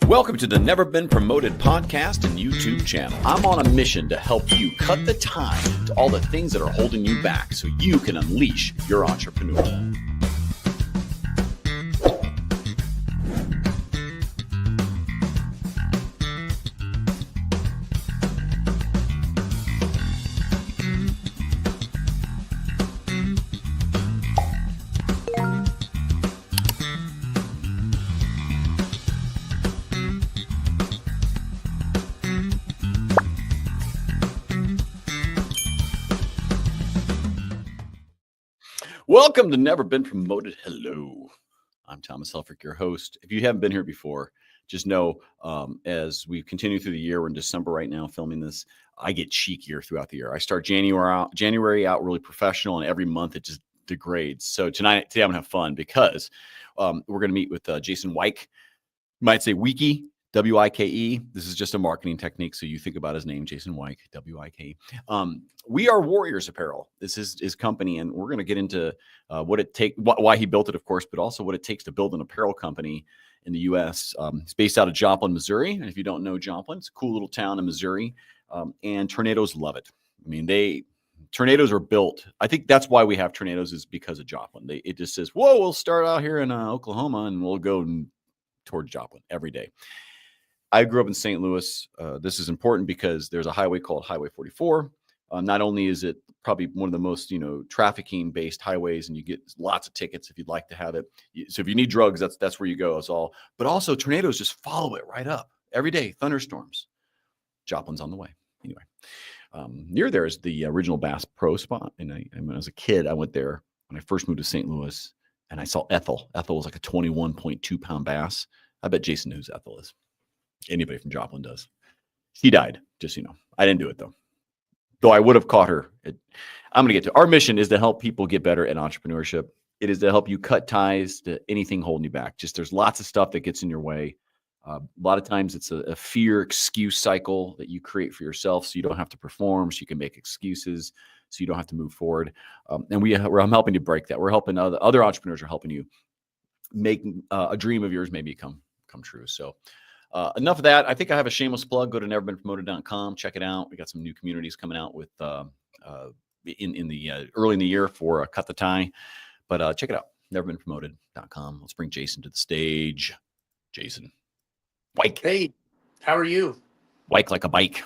Welcome to the Never Been Promoted podcast and YouTube channel. I'm on a mission to help you cut the tie to all the things that are holding you back so you can unleash your entrepreneur. Welcome to Never Been Promoted. Hello, I'm Thomas Helfrich, your host. If you haven't been here before, just know as we continue through the year, we're in December right now filming this, I get cheekier throughout the year. I start January out really professional, and every month it just degrades. So today I'm going to have fun because we're going to meet with Jason Wike. You might say Wike. W-I-K-E. This is just a marketing technique. So you think about his name, Jason Wike, W-I-K-E. We are Warriors Apparel. This is his company, and we're going to get into what it takes, why he built it, of course, but also what it takes to build an apparel company in the U.S. It's based out of Joplin, Missouri. And if you don't know Joplin, it's a cool little town in Missouri, and tornadoes love it. I mean, tornadoes are built. I think that's why we have tornadoes is because of Joplin. It just says, whoa, we'll start out here in Oklahoma, and we'll go towards Joplin every day. I grew up in St. Louis. This is important because there's a highway called Highway 44. Not only is it probably one of the most, trafficking-based highways, and you get lots of tickets if you'd like to have it. So if you need drugs, that's where you go. It's all. But also tornadoes just follow it right up every day. Thunderstorms. Joplin's on the way. Anyway, near there is the original Bass Pro spot. And when I was a kid, I went there when I first moved to St. Louis, and I saw Ethel. Ethel was like a 21.2-pound bass. I bet Jason knows who Ethel is. Anybody from Joplin does. She died, just so you know. I didn't do it, though I would have caught her. I'm going to get to our mission is to help people get better at entrepreneurship. It is to help you cut ties to anything holding you back. Just there's lots of stuff that gets in your way. A lot of times it's a fear excuse cycle that you create for yourself so you don't have to perform, so you can make excuses, so you don't have to move forward. And I'm helping you break that. We're helping other entrepreneurs are helping you make a dream of yours maybe come true. So enough of that. I think I have a shameless plug. Go to neverbeenpromoted.com. Check it out. We got some new communities coming out with in the early in the year for Cut the Tie. But check it out. Neverbeenpromoted.com. Let's bring Jason to the stage. Jason. Wike. Hey, how are you? Wike like a bike.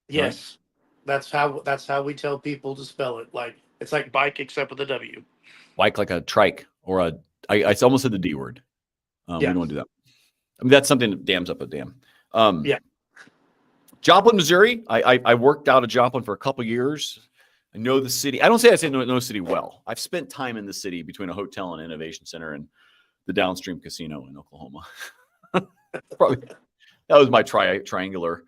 Yes. Right? That's how we tell people to spell it. Like it's like bike except with a W. Wike like a trike or I almost said the D word. We don't want to do that. I mean, that's something that dams up a dam. Joplin, Missouri. I worked out of Joplin for a couple years. I know the city. I don't say know the city well. I've spent time in the city between a hotel and innovation center and the downstream casino in Oklahoma. Probably that was my triangular.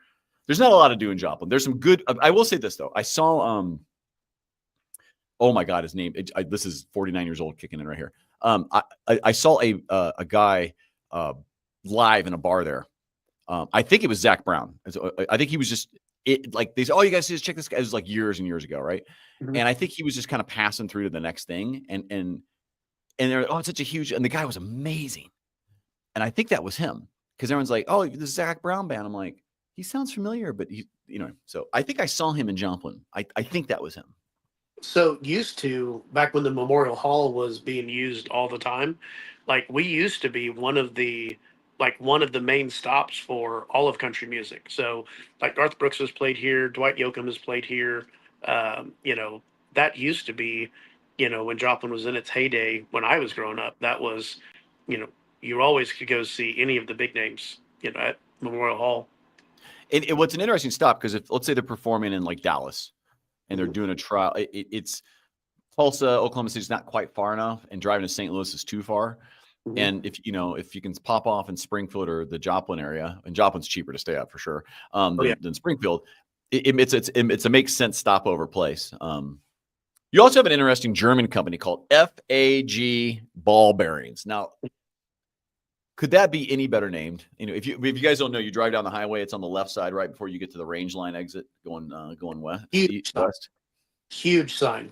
There's not a lot to do in Joplin. There's some good. I will say this though. I saw. Oh my God, his name. This is 49 years old, kicking in right here. I saw a guy. Live in a bar there. I think it was Zach Brown. I think he was just they said, oh, you guys just check this guy. It was like years and years ago, right? Mm-hmm. And I think he was just kind of passing through to the next thing. And they're like, oh, it's such a huge, and the guy was amazing. And I think that was him. Because everyone's like, oh, the Zach Brown band. I'm like, he sounds familiar, but so I think I saw him in Joplin. I think that was him. So used to back when the Memorial Hall was being used all the time, like we used to be one of the main stops for all of country music. So like Garth Brooks has played here, Dwight Yoakam has played here. That used to be, when Joplin was in its heyday, when I was growing up, that was, you always could go see any of the big names, at Memorial Hall. And what's an interesting stop, because if let's say they're performing in like Dallas and they're doing a trial, it's Tulsa, Oklahoma City is not quite far enough, and driving to St. Louis is too far. Mm-hmm. And if you can pop off in Springfield or the Joplin area, and Joplin's cheaper to stay at for sure than Springfield, it's a makes sense stopover place. You also have an interesting German company called FAG Ball Bearings. Now, could that be any better named? If you guys don't know, you drive down the highway, it's on the left side right before you get to the range line exit going west. Huge sign.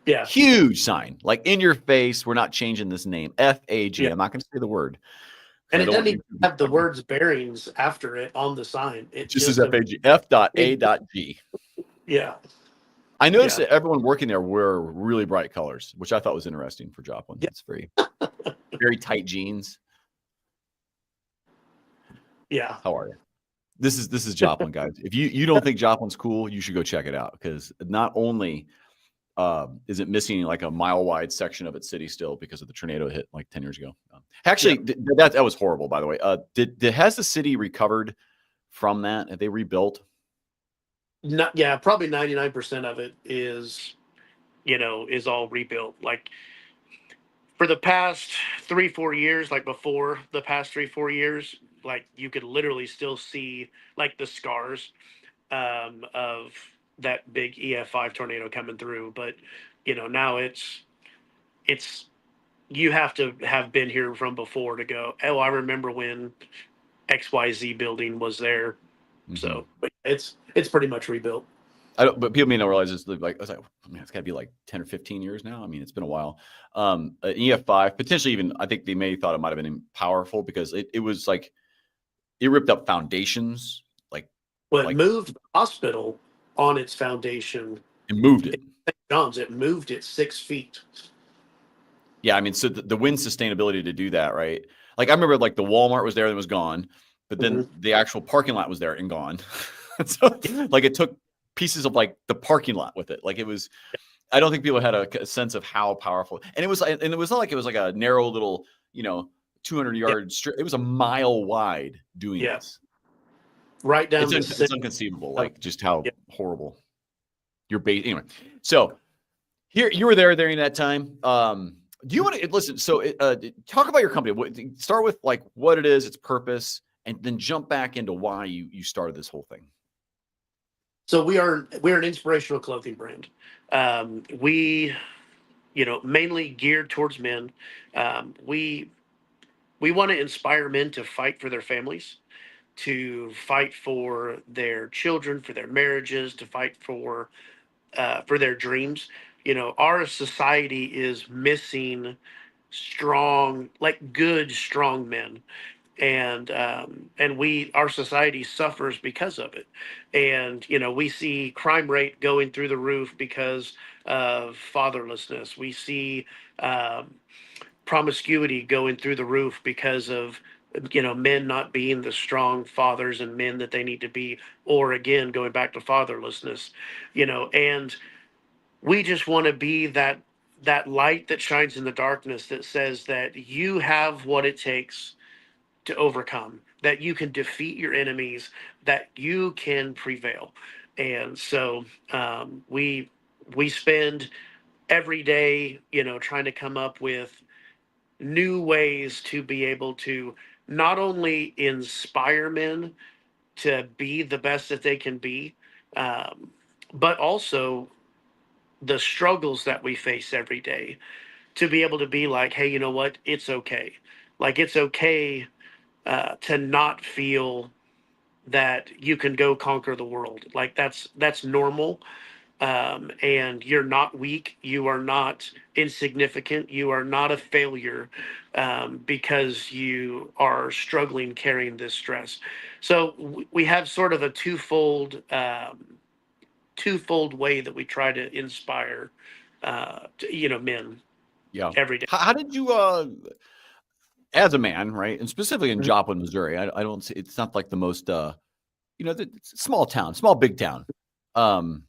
Yeah. Huge sign, like in your face. We're not changing this name. FAG. Yeah. I'm not going to say the word. And I it don't doesn't want even YouTube. have the words bearings after it on the sign. It It's just says just a FAG, F.A. big, G. yeah, I noticed yeah, that everyone working there wear really bright colors, which I thought was interesting for Joplin. yeah, It's very tight jeans. yeah. How are you? This is Joplin, guys. If you don't think Joplin's cool, you should go check it out because not only is it missing like a mile wide section of its city still because of the tornado hit like 10 years ago. Actually, that was horrible, by the way. Has the city recovered from that? Have they rebuilt? Not, yeah, probably 99% of it is, is all rebuilt. Like for the past 3-4 years, like before the past 3-4 years, like you could literally still see like the scars of that big EF5 tornado coming through. But now it's you have to have been here from before to go, oh, I remember when XYZ building was there. Mm-hmm. So but it's pretty much rebuilt. But people may not realize this. Like, I was like, man, it's got to be like 10 or 15 years now. I mean, it's been a while. EF5, potentially even, I think they may thought it might have been powerful because it was like, it ripped up foundations, Well, it like moved the hospital on its foundation. it moved it. St. John's, it moved it 6 feet. Yeah, I mean, so the wind sustainability to do that, right? Like I remember, like the Walmart was there and was gone, but then Mm-hmm. the actual parking lot was there and gone. So, like, it took pieces of like the parking lot with it. Like it was, I don't think people had a sense of how powerful, and it was not like it was like a narrow little, 200 Yeah, yard strip. It was a mile wide doing yeah, this. right down the It's center. unconceivable, Of, like just how yeah. horrible your base. Anyway, so here you were there during that time. Do you want to listen? So, talk about your company. Start with like what it is, its purpose, and then jump back into why you started this whole thing. So we're an inspirational clothing brand. We mainly geared towards men. We want to inspire men to fight for their families, to fight for their children, for their marriages, to fight for their dreams. Our society is missing strong, like good, strong men, and our society suffers because of it. And we see crime rate going through the roof because of fatherlessness. We see promiscuity going through the roof because of men not being the strong fathers and men that they need to be, or again going back to fatherlessness. And we just want to be that light that shines in the darkness, that says that you have what it takes to overcome, that you can defeat your enemies, that you can prevail. And so we spend every day trying to come up with new ways to be able to not only inspire men to be the best that they can be, um, but also the struggles that we face every day, to be able to be like, hey, you know what? It's okay. Like, it's okay to not feel that you can go conquer the world. Like, that's normal. And you're not weak. You are not insignificant. You are not a failure because you are struggling carrying this stress. So we have sort of a twofold way that we try to inspire, men Yeah. every day. How did you, as a man, right, and specifically in Mhm. Joplin, Missouri, I don't see. It's not like the most, it's a small town, small big town. Um,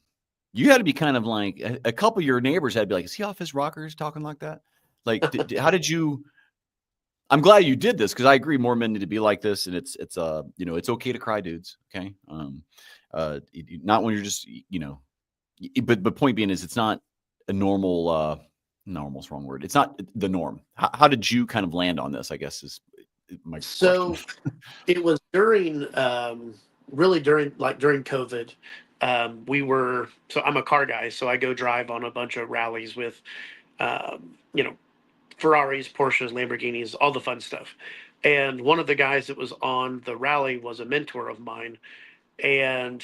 you had to be kind of like a couple of your neighbors had to be like, "Is he off his rockers talking like that?" Like, how did you? I'm glad you did this because I agree more men need to be like this, and it's okay to cry, dudes. Okay, not when you're just but point being is it's not a normal. Normal's wrong word. It's not the norm. How did you kind of land on this? I guess is my question. So it was during, really during COVID. So I'm a car guy, so I go drive on a bunch of rallies with, um, you know, Ferraris, Porsches, Lamborghinis, all the fun stuff. And one of the guys that was on the rally was a mentor of mine. And,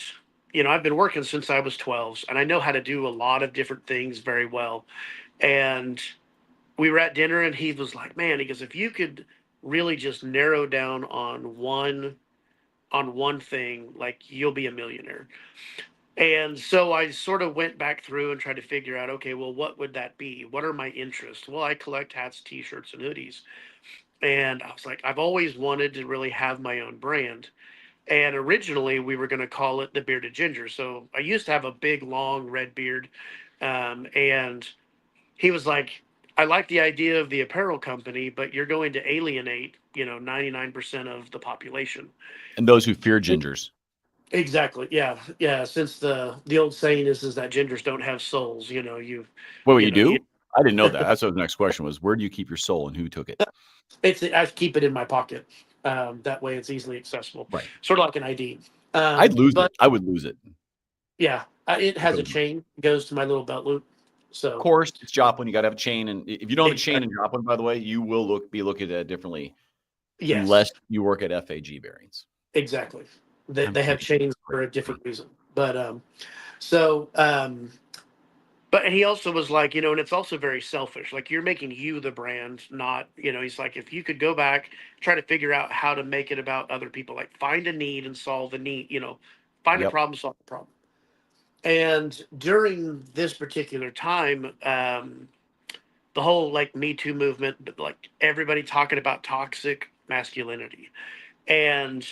I've been working since I was 12, and I know how to do a lot of different things very well. And we were at dinner, and he was like, man, he goes, if you could really just narrow down on one thing, like you'll be a millionaire. And so I sort of went back through and tried to figure out, okay, well, what would that be? What are my interests? Well, I collect hats, t-shirts, and hoodies. And I was like, I've always wanted to really have my own brand. And originally we were going to call it the Bearded Ginger. So I used to have a big, long red beard. And he was like, I like the idea of the apparel company, but you're going to alienate, 99% of the population. And those who fear gingers. Exactly. Yeah. Yeah. Since the old saying is that gingers don't have souls, Wait, you you know, you do? I didn't know that. That's what the next question was. Where do you keep your soul and who took it? I keep it in my pocket. That way it's easily accessible, Right. sort of like an ID. I'd lose But it. I would lose it. yeah, it If has it a was mine. chain, goes to my little belt loop. Of So course, it's Joplin. You got to have a chain, and if you don't have a chain exactly. in Joplin, by the way, you will be looked at differently Yes, unless you work at FAG bearings. exactly. I'm They have kidding. chains for a different reason. But so but he also was like, and it's also very selfish. Like you're making you the brand, not, he's like, if you could go back, try to figure out how to make it about other people, like find a need and solve the need, find a Yep. problem, solve the problem. And during this particular time, the whole like Me Too movement, but like everybody talking about toxic masculinity. And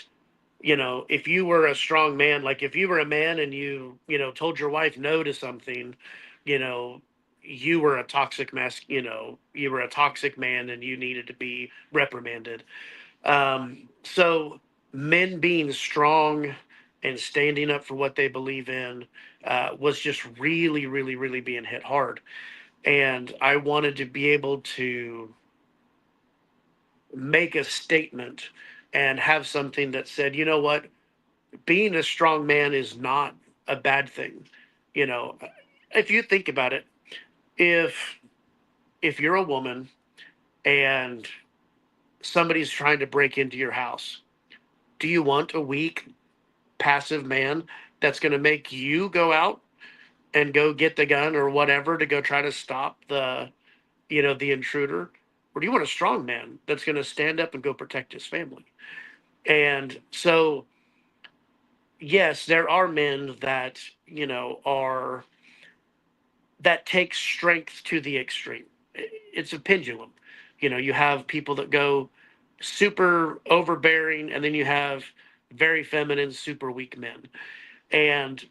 if you were a strong man, like if you were a man and told your wife no to something, you know, you were a you were a toxic man and you needed to be reprimanded. So men being strong and standing up for what they believe in was just really, really, really being hit hard. And I wanted to be able to make a statement and have something that said, you know what, being a strong man is not a bad thing. You know, if you think about it, if you're a woman and somebody's trying to break into your house, do you want a weak, passive man that's going to make you go out and go get the gun or whatever to go try to stop the intruder? Or do you want a strong man that's going to stand up and go protect his family? And so, yes, there are men that, are that takes strength to the extreme. It's a pendulum. You have people that go super overbearing, and then you have very feminine, super weak men. And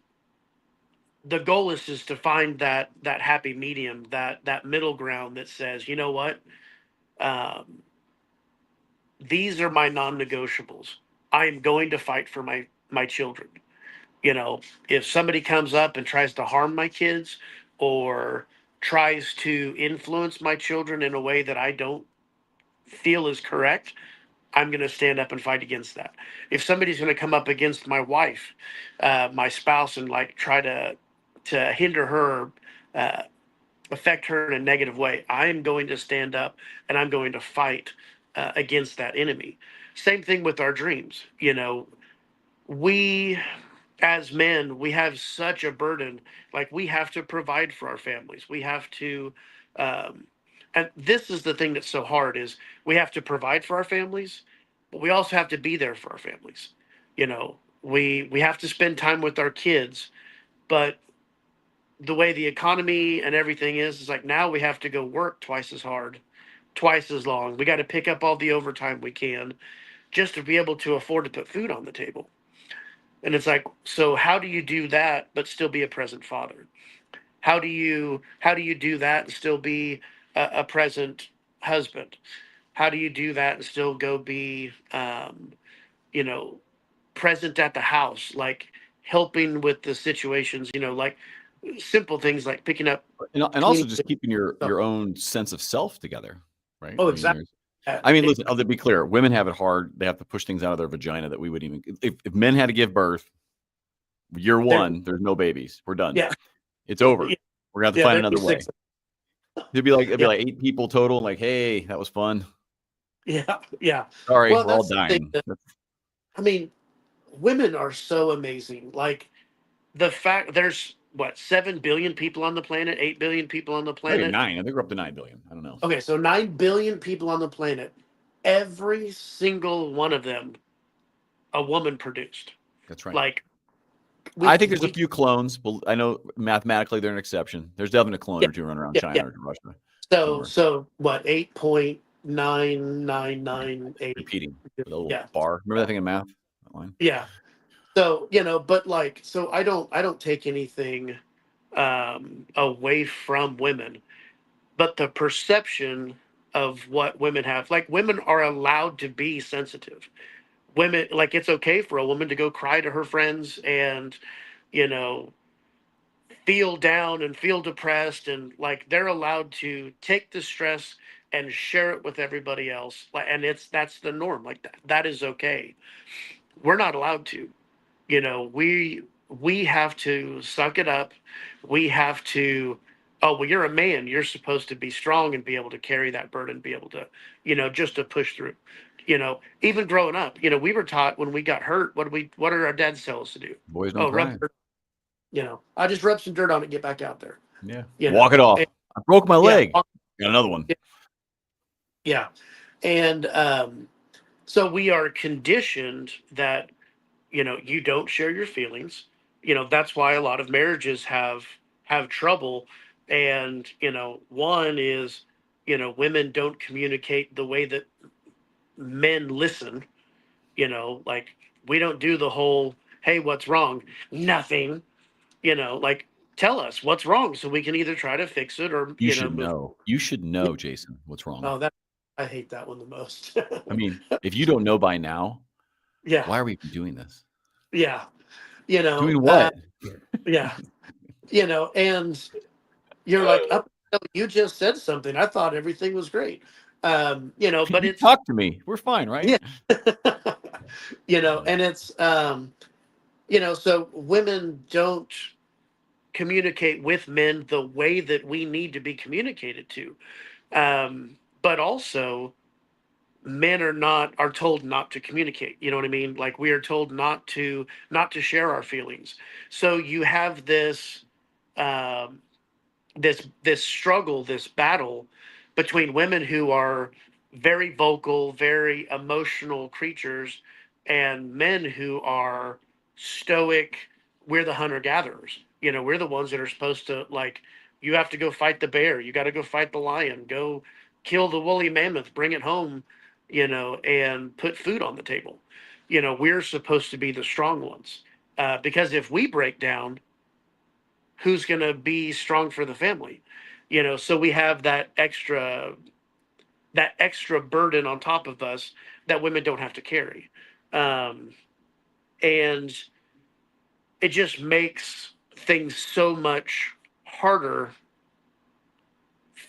the goal is to find that happy medium, that middle ground that says, you know what, um, these are my non-negotiables. I am going to fight for my children. If somebody comes up and tries to harm my kids or tries to influence my children in a way that I don't feel is correct, I'm going to stand up and fight against that. If somebody's going to come up against my wife, my spouse, and like try to hinder her, uh, affect her in a negative way, I am going to stand up and I'm going to fight against that enemy. Same thing with our dreams. We as men, we have such a burden. Like we have to provide for our families. We have to, um, and this is the thing that's so hard is we have to provide for our families, but we also have to be there for our families. We have to spend time with our kids, but the way the economy and everything is like now we have to go work twice as hard, twice as long. We got to pick up all the overtime we can just to be able to afford to put food on the table. And it's like, so how do you do that but still be a present father? How do you do that and still be a present husband? How do you do that and still go be you know present at the house, like helping with the situations, like simple things like picking up, And also cleaning just keeping stuff. your own sense of self together, right? Oh, I mean, exactly. there's listen, Exactly. to be clear, women have it hard. They have to push things out of their vagina that we would even if men had to give birth, year They're, one, there's no babies. We're done. yeah, It's over. yeah, We're gonna have to yeah. find There'd be another way. six. It'd be Yeah, like 8 people total. Like, hey, that was fun. yeah, yeah. Sorry, Well, we're all that's the thing. dying. I mean, women are so amazing. Like the fact there's what 7 billion people on the planet, 8 billion people on the Maybe planet. 9. I think we're up to 9 billion. I don't know. Okay, so 9 billion people on the planet, every single one of them a woman produced. That's right. Like I think there's a we few clones, but I know mathematically they're an exception. There's definitely a clone yeah, or two running around yeah, yeah. China or Russia So somewhere, so what 8.9998. repeating with a little Yeah. bar. Remember that thing in math? That line? Yeah. So, but like so I don't take anything away from women, but the perception of what women have, like women are allowed to be sensitive. Women, like, it's okay for a woman to go cry to her friends and you know feel down and feel depressed, and like they're allowed to take the stress and share it with everybody else, and that's the norm. Like that is okay. We're not allowed to. We have to suck it up. We have to, oh well, you're a man, you're supposed to be strong and be able to carry that burden, be able to, just to push through. Even growing up, we were taught when we got hurt, what did our dads tell us to do? Boys don't Oh, rub cry. dirt. I just rub some dirt on it, get back out there. Yeah. you Walk know it off. and, I broke my yeah, leg. Got another one. yeah. And so we are conditioned that you don't share your feelings. That's why a lot of marriages have trouble. And one is women don't communicate the way that men listen. Like, we don't do the whole, hey, what's wrong? Nothing. Like, tell us what's wrong so we can either try to fix it or You should move. know. You should know, Jason, what's wrong. Oh, that I hate that one the most. I mean, if you don't know by now, Yeah, why are we even doing this? yeah. you know Doing uh what? yeah, and you're like, up until you just said something, I thought everything was great. But You it's talk to me. We're fine, right? yeah. And it's so women don't communicate with men the way that we need to be communicated to. But also, men are told not to communicate. You know what I mean? Like, we are told not to share our feelings. So you have um this struggle, this battle between women who are very vocal, very emotional creatures, and men who are stoic. We're the hunter gatherers. We're the ones that are supposed to, like, you have to go fight the bear, you got to go fight the lion, go kill the woolly mammoth, bring it home, and put food on the table. We're supposed to be the strong ones, because if we break down, who's going to be strong for the family? So we have that extra burden on top of us that women don't have to carry. Um, and it just makes things so much harder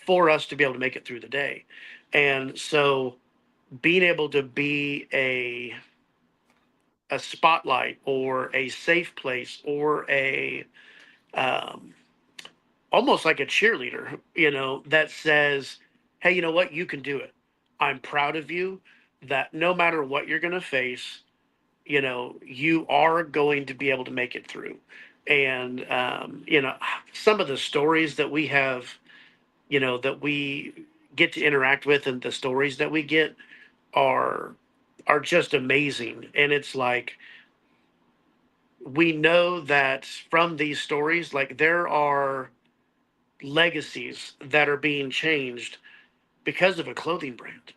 for us to be able to make it through the day. And so being able to be a spotlight or a safe place or a um, almost like a cheerleader, that says, hey, you know what? You can do it. I'm proud of you, that no matter what you're going to face, you are going to be able to make it through. And, some of the stories that we have, that we get to interact with, and the stories that we get are, are just amazing. And it's like, we know that from these stories, like, there are legacies that are being changed because of a clothing brand.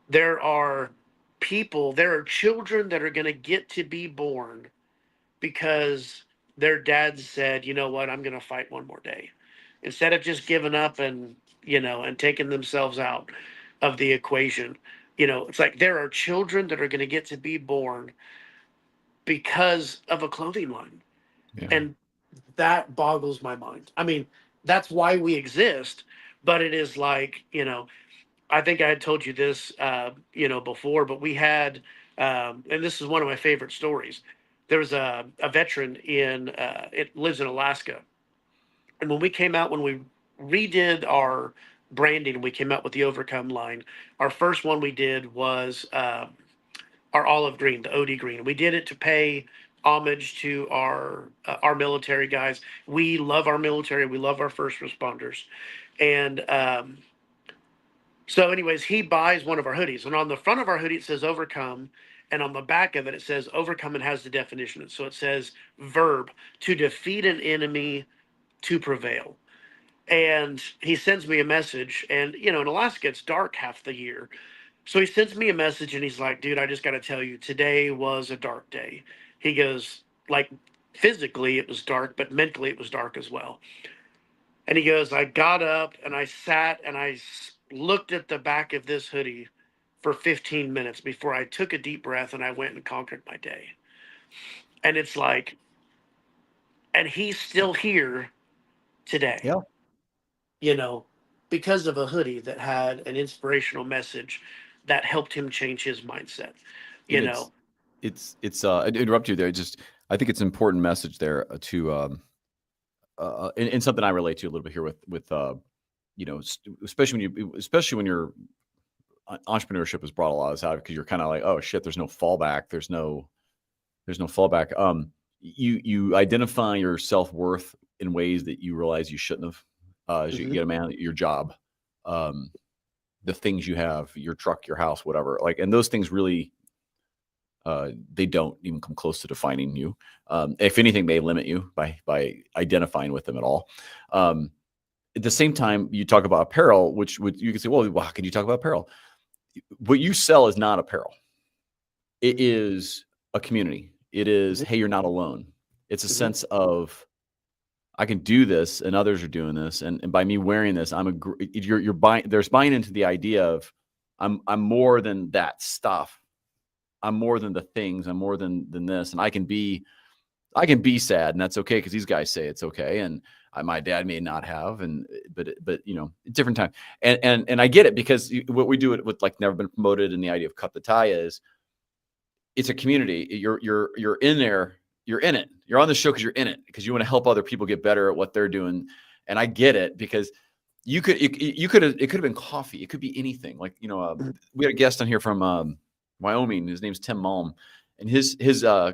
There are there are children that are going to get to be born because their dad said, you know what, I'm going to fight one more day. Instead of just giving up and taking themselves out of the equation. It's like there are children that are going to get to be born because of a clothing line. Yeah. And that boggles my mind. I mean, that's why we exist. But it is like, I think I had told you this, before, but we had, and this is one of my favorite stories. There was a veteran it lives in Alaska. And when we redid our branding, we came out with the Overcome line. Our first one we did was our olive green, the OD green. We did it to pay homage to our military guys. We love our military. We love our first responders. And So, anyways, he buys one of our hoodies, and on the front of our hoodie it says "overcome," and on the back of it it says "overcome" and has the definition. So it says verb to defeat an enemy, to prevail. And he sends me a message, and in Alaska it's dark half the year. So he sends me a message, and he's like, "Dude, I just got to tell you, today was a dark day." He goes, like, physically it was dark, but mentally it was dark as well. And he goes, "I got up and I sat and looked at the back of this hoodie for 15 minutes before I took a deep breath and I went and conquered my day." And it's like, and he's still here today, Yeah. you know, because of a hoodie that had an inspirational message that helped him change his mindset, you And know. I interrupt you there. Just, I think it's an important message there to, and something I relate to a little bit here with, especially when you're entrepreneurship has brought a lot of this out because you're kind of like, oh shit, there's no fallback. There's no fallback. You identify your self-worth in ways that you realize you shouldn't have, as you Mhm. get a man, your job, um, the things you have, your truck, your house, whatever, like, and those things really, they don't even come close to defining you. If anything, they limit you by identifying with them at all. Um, at the same time, you talk about apparel, which would, you can say, well, how can you talk about apparel? What you sell is not apparel. It is a community. It is, Mhm. hey, you're not alone. It's a Mhm. sense of, I can do this and others are doing this. And by me wearing this, you're buying, there's buying into the idea of I'm more than that stuff. I'm more than the things. I'm more than this. And I can be sad, and that's okay because these guys say it's okay. And my dad may not have, but different time. And I get it because what we do it with, like, never been promoted, and the idea of cut the tie is, it's a community. You're in there. You're in it. You're on the show because you're in it because you want to help other people get better at what they're doing. And I get it because you could have, it could have been coffee. It could be anything. Like, we had a guest on here from Wyoming. His name's Tim Malm, and his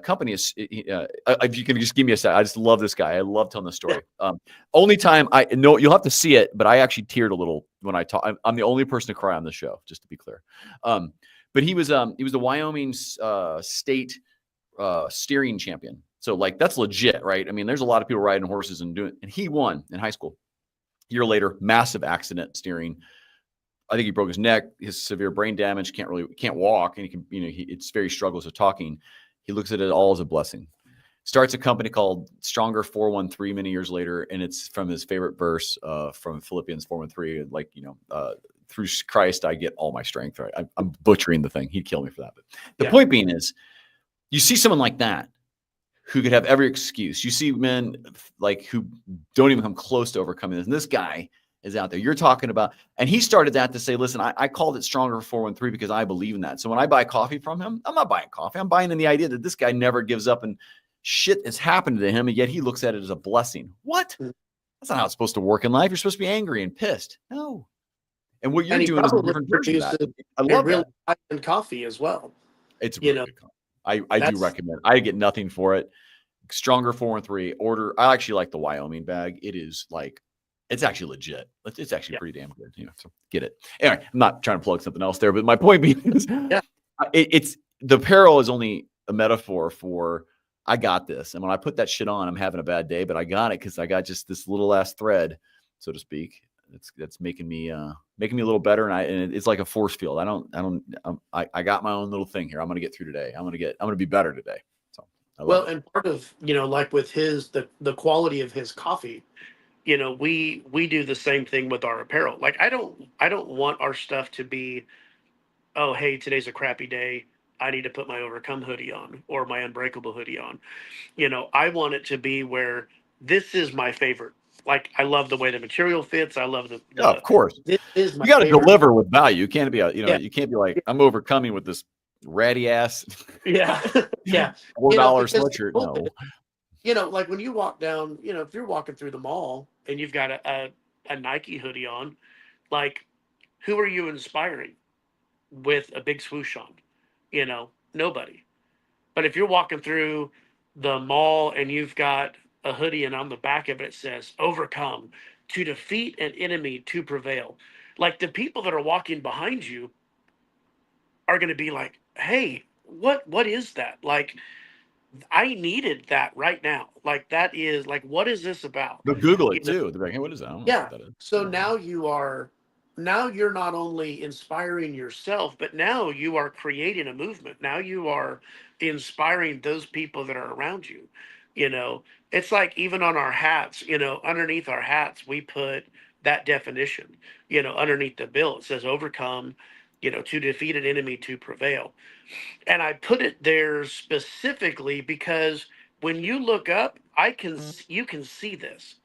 company is. If you can just give me a sec, I just love this guy. I love telling the Yeah. story. Only time I know, you'll have to see it, but I actually teared a little when I talk. I'm the only person to cry on the show, just to be clear. Um, but he was the Wyoming state steering champion. So, like, that's legit, right? I mean, there's a lot of people riding horses and doing, and he won in high school. A year later, massive accident steering. I think he broke his neck, his severe brain damage, can't walk, and he can, it's very struggles with talking. He looks at it all as a blessing. Starts a company called Stronger 413 many years later, and it's from his favorite verse from Philippians 4:13, like, through Christ I get all my strength. Right? I'm butchering the thing. He'd kill me for that. But the Yeah. point being is, you see someone like that who could have every excuse. You see men like who don't even come close to overcoming this. And this guy is out there. You're talking about, and he started that to say, listen, I called it Stronger 413 because I believe in that. So when I buy coffee from him, I'm not buying coffee. I'm buying in the idea that this guy never gives up and shit has happened to him, and yet he looks at it as a blessing. What? Mm. That's not how it's supposed to work in life. You're supposed to be angry and pissed. No. And what you're And he doing is a probably different version of produces that. I a love really that. high end coffee as well. It's You really know, good coffee. I do that's recommend. I get nothing for it. Stronger 413 order. I actually like the Wyoming bag. It is like, it's actually legit. It's actually yeah. pretty damn good. So get it. Anyway, I'm not trying to plug something else there, but my point being is, Yeah. it's the apparel is only a metaphor for, I got this. And when I put that shit on, I'm having a bad day, but I got it because I got just this little ass thread, so to speak. That's making me a little better, and it's like a force field. I got my own little thing here. I'm gonna get through today. I'm gonna be better today. So I love Well, it. and part of, like with his the quality of his coffee, we do the same thing with our apparel. Like I don't want our stuff to be, oh, hey, today's a crappy day, I need to put my overcome hoodie on or my unbreakable hoodie on. I want it to be where this is my favorite. Like, I love the way the material fits. I love Yeah, of the course. this is my You got to favorite. deliver with value. You can't be Yeah. you can't be like, I'm overcoming with this ratty ass Yeah. Yeah. $4 Because the sweatshirt. cool No. bit, like when you walk down, if you're walking through the mall and you've got a Nike hoodie on, like, who are you inspiring with a big swoosh on? Nobody. But if you're walking through the mall and you've got a hoodie and on the back of it says overcome, to defeat an enemy, to prevail. like the people that are walking behind you are going to be like, hey, what is that? Like, I needed that right now. Like, that is like, what is this about? They'll Google You it know, too. They're like, hey, what is that? I don't know yeah. what that is. So now you're not only inspiring yourself, but now you are creating a movement. Now you are inspiring those people that are around you. You know, it's like even on our hats, underneath our hats, we put that definition, underneath the bill. It says overcome, to defeat an enemy to prevail. And I put it there specifically because when you look up, you can see this.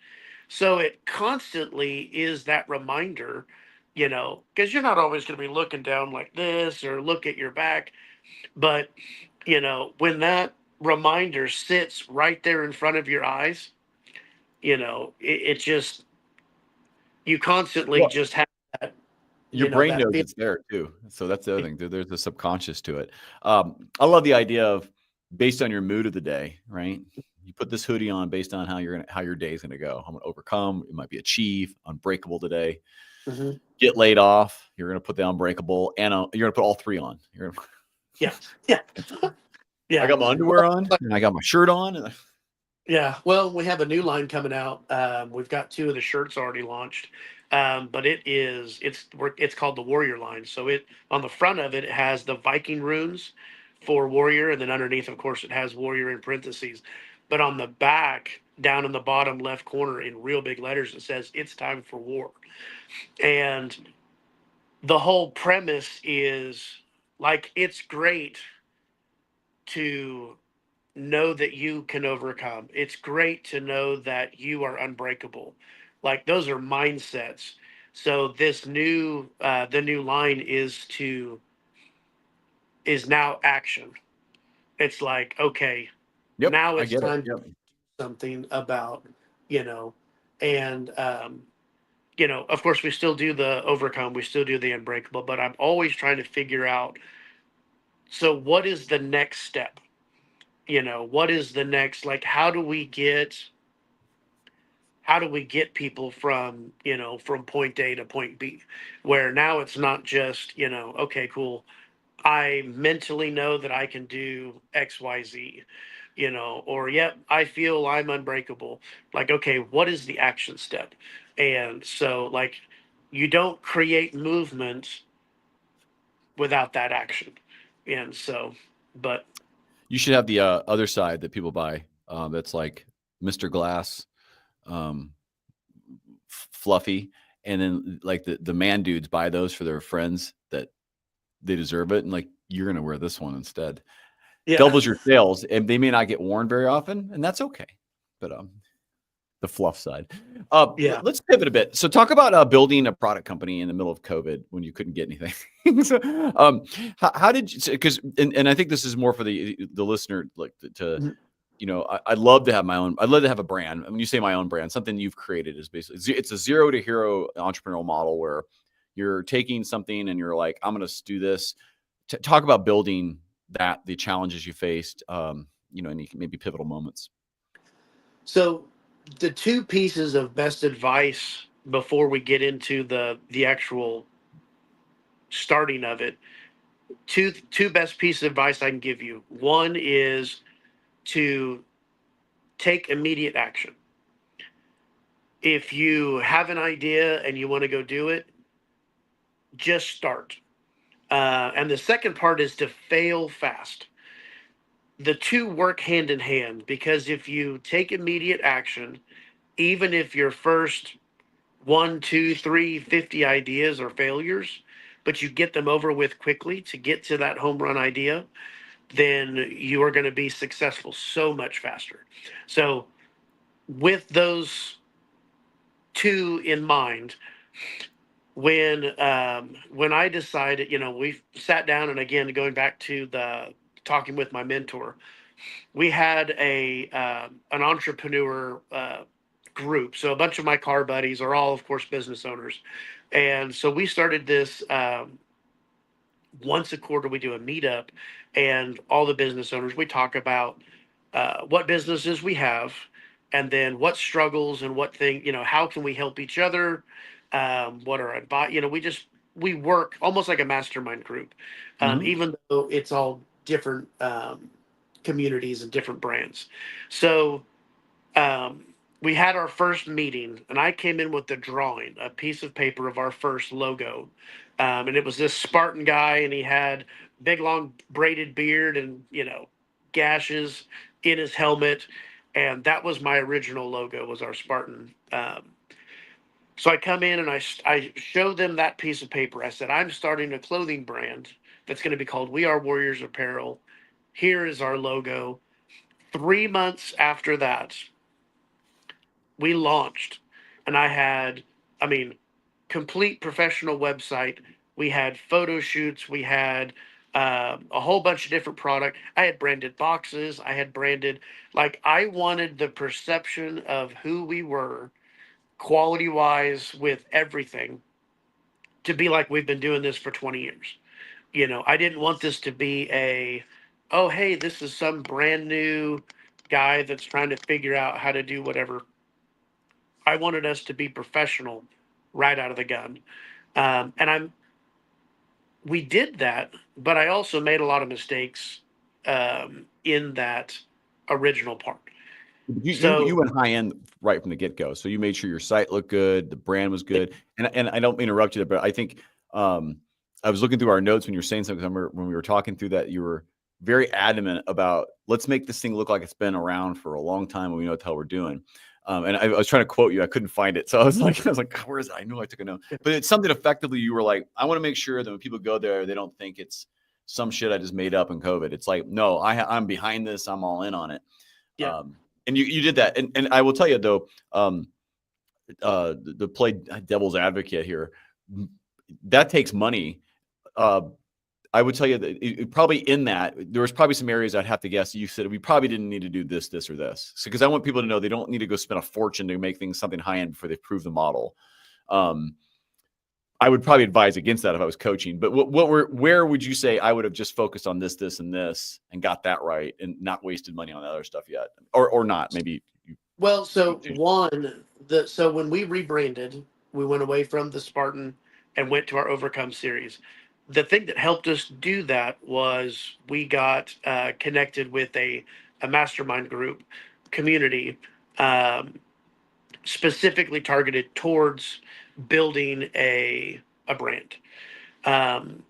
So it constantly is that reminder, because you're not always going to be looking down like this or look at your back. But, when that reminder sits right there in front of your eyes, it just, you constantly Well, just have that, your brain that knows feeling. it's there too. So that's the other thing. There's a subconscious to it. I love the idea of based on your mood of the day, right? You put this hoodie on based on how your day is gonna go. I'm gonna overcome. It might be achieve, unbreakable today. Mhm. Get laid off. You're gonna put the unbreakable, and you're gonna put all three on. Yeah. Yeah. I Yeah. got my underwear on, and I got my shirt on. And Yeah, well, we have a new line coming out. We've got two of the shirts already launched, but it's called the Warrior line. So it on the front of it, it has the Viking runes for Warrior, and then underneath, of course, it has Warrior in parentheses. But on the back, down in the bottom left corner, in real big letters, it says "It's time for war." And the whole premise is like it's great to know that you can overcome. It's great to know that you are unbreakable. Like those are mindsets. So the new line is now action. It's like, okay, yep, now I it's get it. time to Yep. do something about, you know, and, of course we still do the overcome, we still do the unbreakable, but I'm always trying to figure out, so what is the next step? What is the next, like, how do we get people from from point A to point B, where now it's not just okay, cool, I mentally know that I can do XYZ, or yep, I feel I'm unbreakable. Like, okay, what is the action step? And so, like, you don't create movement without that action. And so, but You should have the other side that people buy. That's like Mr. Glass, um, fluffy, and then like the man dudes buy those for their friends that they deserve it, and like you're gonna wear this one instead. yeah, Doubles your sales, and they may not get worn very often, and that's okay. But the fluff side. yeah, Let's pivot a bit. So talk about building a product company in the middle of COVID when you couldn't get anything. So, how did you? Because and I think this is more for the listener, like to mhm, I'd love to have my own. I'd love to have a brand. When you say my own brand, something you've created is basically it's a zero to hero entrepreneurial model where you're taking something and you're like, I'm going to do this. Talk about building that, the challenges you faced, any maybe pivotal moments. so the two pieces of best advice before we get into the actual starting of it, two best pieces of advice I can give you. One is to take immediate action. If you have an idea and you want to go do it, just start. And the second part is to fail fast. The two work hand in hand, because if you take immediate action, even if your first one, two, three, 50 ideas are failures, but you get them over with quickly to get to that home run idea, then you are going to be successful so much faster. So, with those two in mind, when I decided, we sat down, and again, going back to the talking with my mentor, we had a an entrepreneur group. So a bunch of my car buddies are all, of course, business owners, and so we started this. Once a quarter, we do a meetup, and all the business owners, we talk about what businesses we have, and then what struggles and what thing, how can we help each other, what are advice. We work almost like a mastermind group, Hmm. even though it's all different communities and different brands. So um, we had our first meeting, and I came in with the drawing, a piece of paper of our first logo, and it was this Spartan guy, and he had big long braided beard and gashes in his helmet, and that was my original logo, was our Spartan. So I come in and I show them that piece of paper. I said, I'm starting a clothing brand that's going to be called We Are Warriors Apparel. Here is our logo. 3 months after that, we launched, and I mean, complete professional website. We had photo shoots. We had a whole bunch of different product. I had branded boxes. I had branded, like, I wanted the perception of who we were, quality wise, with everything, to be like we've been doing this for 20 years. I didn't want this to be oh, hey, this is some brand new guy that's trying to figure out how to do whatever. I wanted us to be professional right out of the gun. And we did that, but I also made a lot of mistakes in that original part. You So, went high end right from the get go. So you made sure your site looked good, the brand was good, and I don't mean to interrupt you there, but I think um, I was looking through our notes when you were saying something. 'Cause I remember when we were talking through that, you were very adamant about let's make this thing look like it's been around for a long time and we know what the hell we're doing. And I was trying to quote you, I couldn't find it, so I was like, "God, where is it?" I knew I took a note, but it's something effectively. You were like, I want to make sure that when people go there, they don't think it's some shit I just made up in COVID. It's like, no, I'm behind this. I'm all in on it. yeah, Um, and you did that, and I will tell you though, to play devil's advocate here, that takes money. Uh, I would tell you that probably in that there was probably some areas I'd have to guess. You said we probably didn't need to do this, this, or this, because I want people to know they don't need to go spend a fortune to make things something high end before they prove the model. Um, I would probably advise against that if I was coaching. But where would you say I would have just focused on this, this, and this, and got that right, and not wasted money on the other stuff yet, or not? Maybe you, well, so you when we rebranded, we went away from the Spartan and went to our Overcome series. The thing that helped us do that was we got connected with a mastermind group community, um, specifically targeted towards building a brand, um,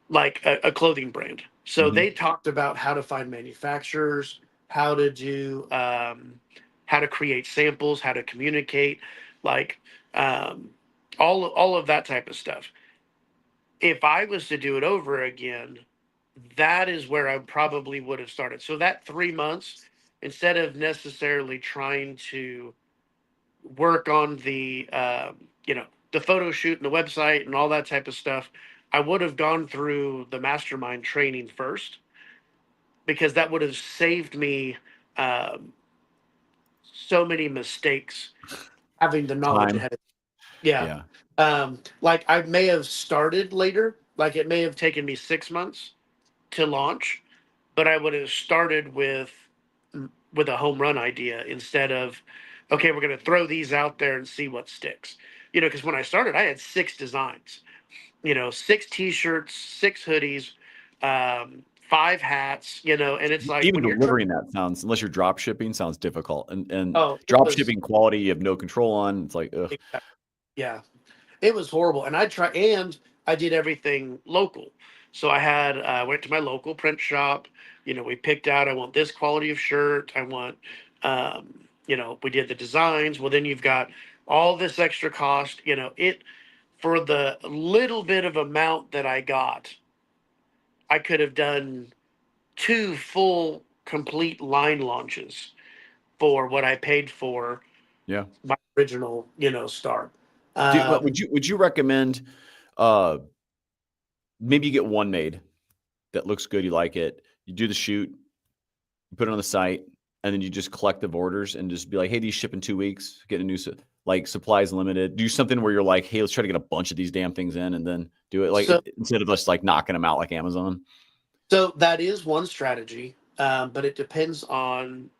like a clothing brand. So Mhm. they talked about how to find manufacturers, how to do, how to create samples, how to communicate, like um, all of that type of stuff. If I was to do it over again, that is where I probably would have started. So that 3 months, instead of necessarily trying to work on the photo shoot and the website and all that type of stuff, I would have gone through the mastermind training first, because that would have saved me um, so many mistakes, having the knowledge Time. ahead of. Yeah. Yeah. Like, I may have started later, like it may have taken me 6 months to launch, but I would have started with a home run idea, instead of, okay, we're going to throw these out there and see what sticks. Because when I started, I had 6 designs. 6 T-shirts, 6 hoodies, 5 hats. And it's like Even when you're trying. delivering that sounds, unless you're drop shipping, sounds difficult. And Oh, it drop was. shipping quality you have no control on. It's like, ugh. Yeah, it was horrible. And I did everything local. So went to my local print shop. We picked out, I want this quality of shirt. I want, we did the designs. Well, then you've got all this extra cost. For the little bit of amount that I got, I could have done 2 full complete line launches for what I paid for Yeah. my original, start. What Um, would you recommend? Uh, Maybe you get one made that looks good, you like it. You do the shoot, you put it on the site, and then you just collective orders and just be like, hey, these ship in 2 weeks. Get a new like supplies limited. Do something where you're like, hey, let's try to get a bunch of these damn things in, and then do it like so instead of us like knocking them out like Amazon. So that is one strategy, but it depends on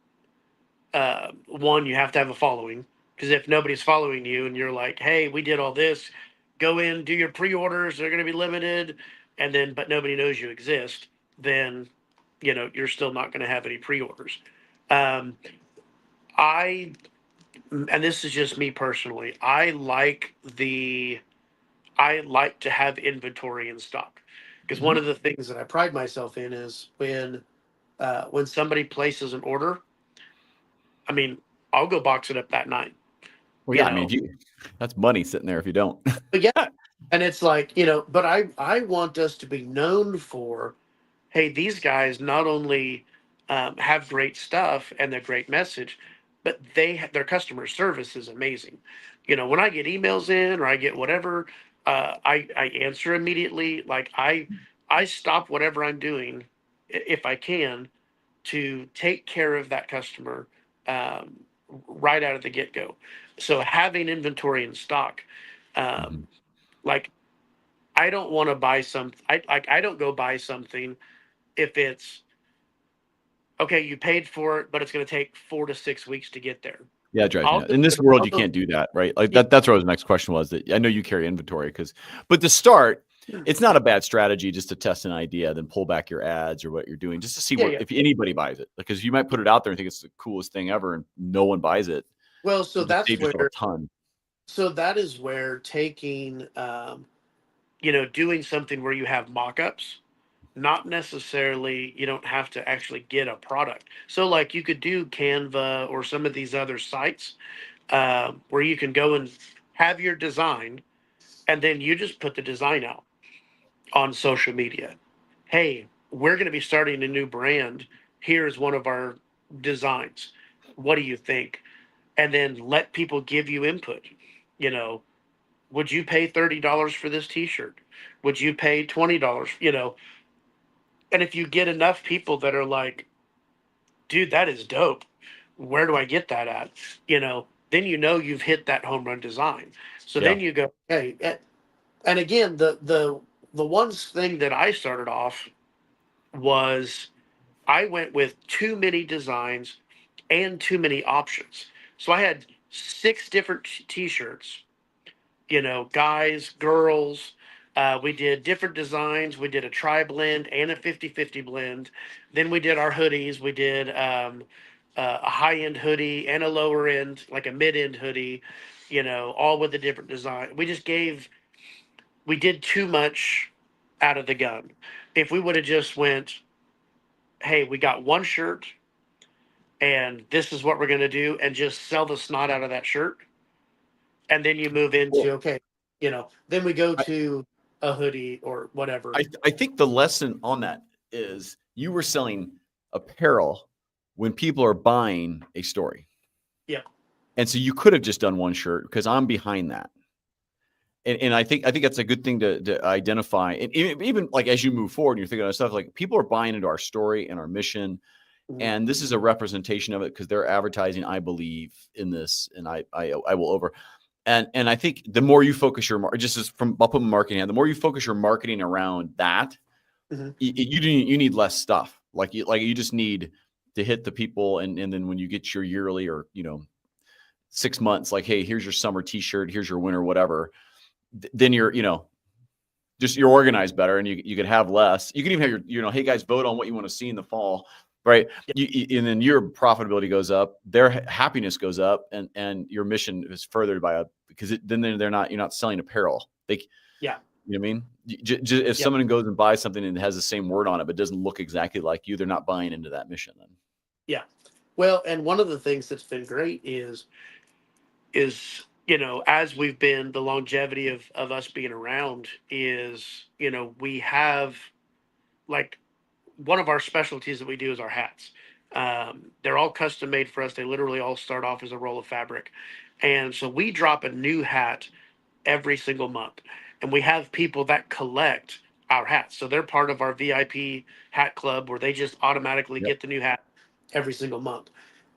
one. You have to have a following, Because if nobody's following you and you're like, hey, we did all this, go in, do your pre-orders, they're going to be limited, and then but nobody knows you exist, then you're still not going to have any pre-orders. Um, I and this is just me personally. I like to have inventory in stock because one Mhm. of the things that I pride myself in is when somebody places an order. I mean, I'll go box it up that night. Well, You yeah, I mean, know, if you that's money sitting there if you don't. but yeah, and it's like but I want us to be known for, hey, these guys not only have great stuff and a great message, but their customer service is amazing. When I get emails in or I get whatever, I answer immediately. Like I stop whatever I'm doing if I can to take care of that customer um, right out of the get go. So having inventory in stock, Mhm. um, like I don't want to buy some. I don't go buy something if it's okay. You paid for it, but it's going to take 4 to 6 weeks to get there. Yeah, it drives me I'll nuts. In this world, you can't do that, right? Like yeah, that's what the next question was. That I know you carry inventory but to start, it's not a bad strategy just to test an idea, then pull back your ads or what you're doing, just to see yeah. if anybody buys it. Because you might put it out there and think it's the coolest thing ever, and no one buys it. Well, so You just that's save yourself where a ton. that is where taking doing something where you have mock-ups, not necessarily you don't have to actually get a product. So like you could do Canva or some of these other sites where you can go and have your design and then you just put the design out on social media. Hey, we're going to be starting a new brand. Here's one of our designs. What do you think? And then let people give you input. You know, would you pay $30 for this t-shirt? Would you pay $20? And if you get enough people that are like, dude, that is dope. Where do I get that at? Then you've hit that home run design. So Yeah. then you go, hey, and again, the one thing that I started off was I went with too many designs and too many options. So I had 6 different t-shirts, guys, girls. We did different designs. We did a tri blend and a 50-50 blend. Then we did our hoodies. We did a high end hoodie and a lower end, like a mid end hoodie, all with a different design. We did too much out of the gun. If we would have just went, hey, we got one shirt and this is what we're going to do and just sell the snot out of that shirt. And then you move into, Well, okay, then we go I, to a hoodie or whatever. I think the lesson on that is you were selling apparel when people are buying a story. Yep. And so you could have just done one shirt because I'm behind that. And I think that's a good thing to identify. And even like as you move forward and you're thinking of stuff, like people are buying into our story and our mission. Mhm. And this is a representation of it because they're advertising, I believe in this, and I will over. And I think the more you focus just as from I'll put my marketing on, the more you focus your marketing around that, Mhm. you need less stuff. You just need to hit the people, and then when you get your yearly or 6 months, like, hey, here's your summer T-shirt, here's your winter whatever. Then you're just you're organized better, and you could have less. You can even have hey guys, vote on what you want to see in the fall, right? Yep. And then your profitability goes up, their happiness goes up, and your mission is furthered by because then you're not selling apparel. Yeah. You know what I mean? If Yep. someone goes and buys something and has the same word on it but doesn't look exactly like you, they're not buying into that mission. Then Yeah. Well, and one of the things that's been great is as we've been the longevity of us being around is we have like one of our specialties that we do is our hats. They're all custom made for us. They literally all start off as a roll of fabric, and so we drop a new hat every single month, and we have people that collect our hats. So they're part of our VIP hat club where they just automatically yep. get the new hat every single month.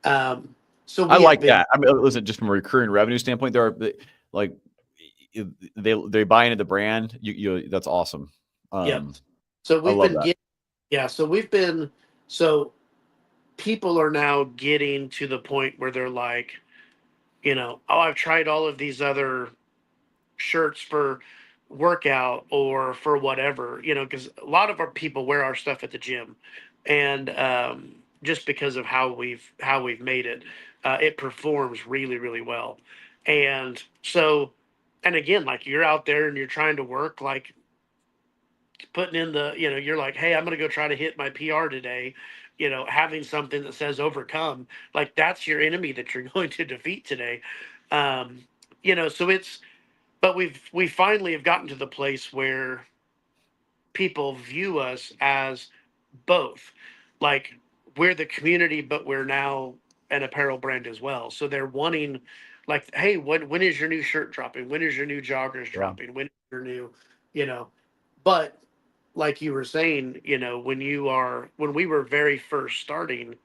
Um, so I we have like been, that. I mean, listen, just from a recurring revenue standpoint, there are like they buy into the brand. That's awesome. yep. Um, So I we've love been that. getting, yeah. So we've been, so people are now getting to the point where they're like, Oh, I've tried all of these other shirts for workout or for whatever, because a lot of our people wear our stuff at the gym, and just because of how we've made it, it performs really really well, and so, and again, like you're out there and you're trying to work, like putting in you're like, hey, I'm gonna go try to hit my PR today. Having something that says overcome, like that's your enemy that you're going to defeat today. um so it's, but we finally have gotten to the place where people view us as both, like we're the community but we're now an apparel brand as well, so they're wanting, like, hey, when is your new shirt dropping, when is your new joggers Yeah. dropping, when is your new, you know but like you were saying, when we were very first starting,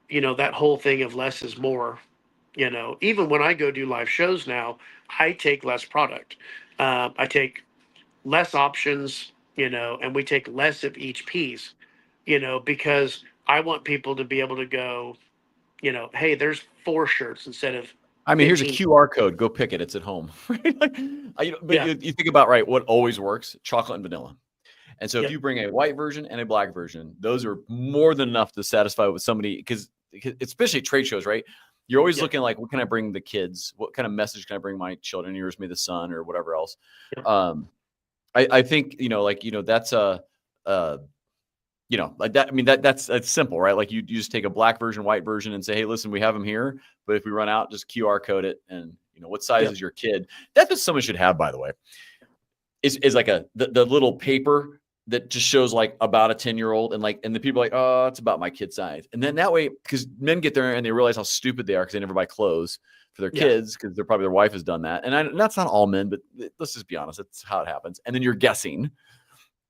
that whole thing of less is more. Even when I go do live shows now, I take less product. I take less options, and we take less of each piece, because I want people to be able to go, hey, there's 4 shirts instead of I mean, here's a 15. QR code. Go pick it. It's at home. Right? Like, but Yeah. you think about, right, what always works: chocolate and vanilla. And so if Yep. you bring a white version and a black version, those are more than enough to satisfy with somebody, because especially at trade shows, right? You're always Yep. looking like, what can I bring the kids? What kind of message can I bring my children? Yours, me, the son, or whatever else. Yep. Um, I think, that's like that. I mean, that's simple, right? Like you just take a black version, white version, and say, hey, listen, we have them here, but if we run out, just QR code it. And what size Yep. is your kid? That's what someone should have, by the way, is like the little paper that just shows like about a 10-year-old, and the people are like, oh, it's about my kid size. And then that way, because men get there and they realize how stupid they are because they never buy clothes for their Yeah. kids because their wife has done that. And that's not all men, but let's just be honest, that's how it happens. And then you're guessing,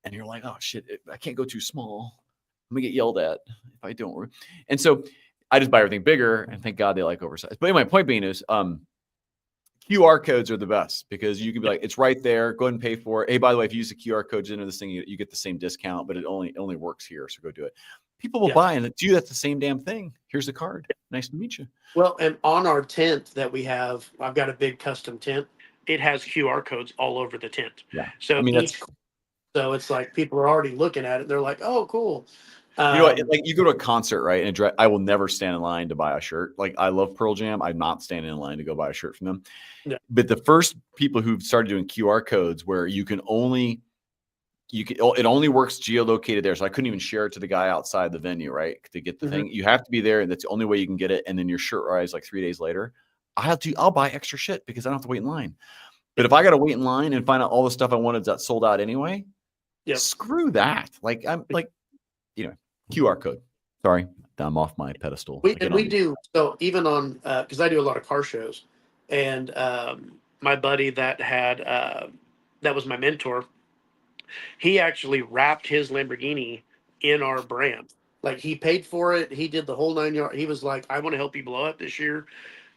and you're like, oh shit, I can't go too small. I'm gonna get yelled at if I don't. And so I just buy everything bigger, and thank God they like oversized. But anyway, my point being is, QR codes are the best because you can be Yep. like, it's right there. Go ahead and pay for it. Hey, by the way, if you use the QR code to enter this thing, you get the same discount, but it only works here. So go do it. People will Yeah. buy, and do that's the same damn thing. Here's the card. Nice to meet you. Well, and on our tent that we have, I've got a big custom tent. It has QR codes all over the tent. Yeah. I So mean, that's, so it's like people are already looking at it. They're like, "Oh, cool." what, Um, like you go to a concert, right? And I will never stand in line to buy a shirt. Like I love Pearl Jam. I'm not standing in line to go buy a shirt from them. yeah. But the first people who started doing QR codes where it only works geolocated there. So I couldn't even share it to the guy outside the venue, right? To get the Mhm. thing, you have to be there, and that's the only way you can get it. And then your shirt arrives like 3 days later. I'll buy extra shit because I don't have to wait in line. But Yep. if I got to wait in line and find out all the stuff I wanted that sold out anyway, Yep. screw that. Like I'm like, QR code. Sorry, I'm off my pedestal. We I and get we on. do so even on, because I do a lot of car shows, and my buddy that was my mentor. He actually wrapped his Lamborghini in our brand. Like he paid for it. He did the whole 9 yards. He was like, "I want to help you blow up this year."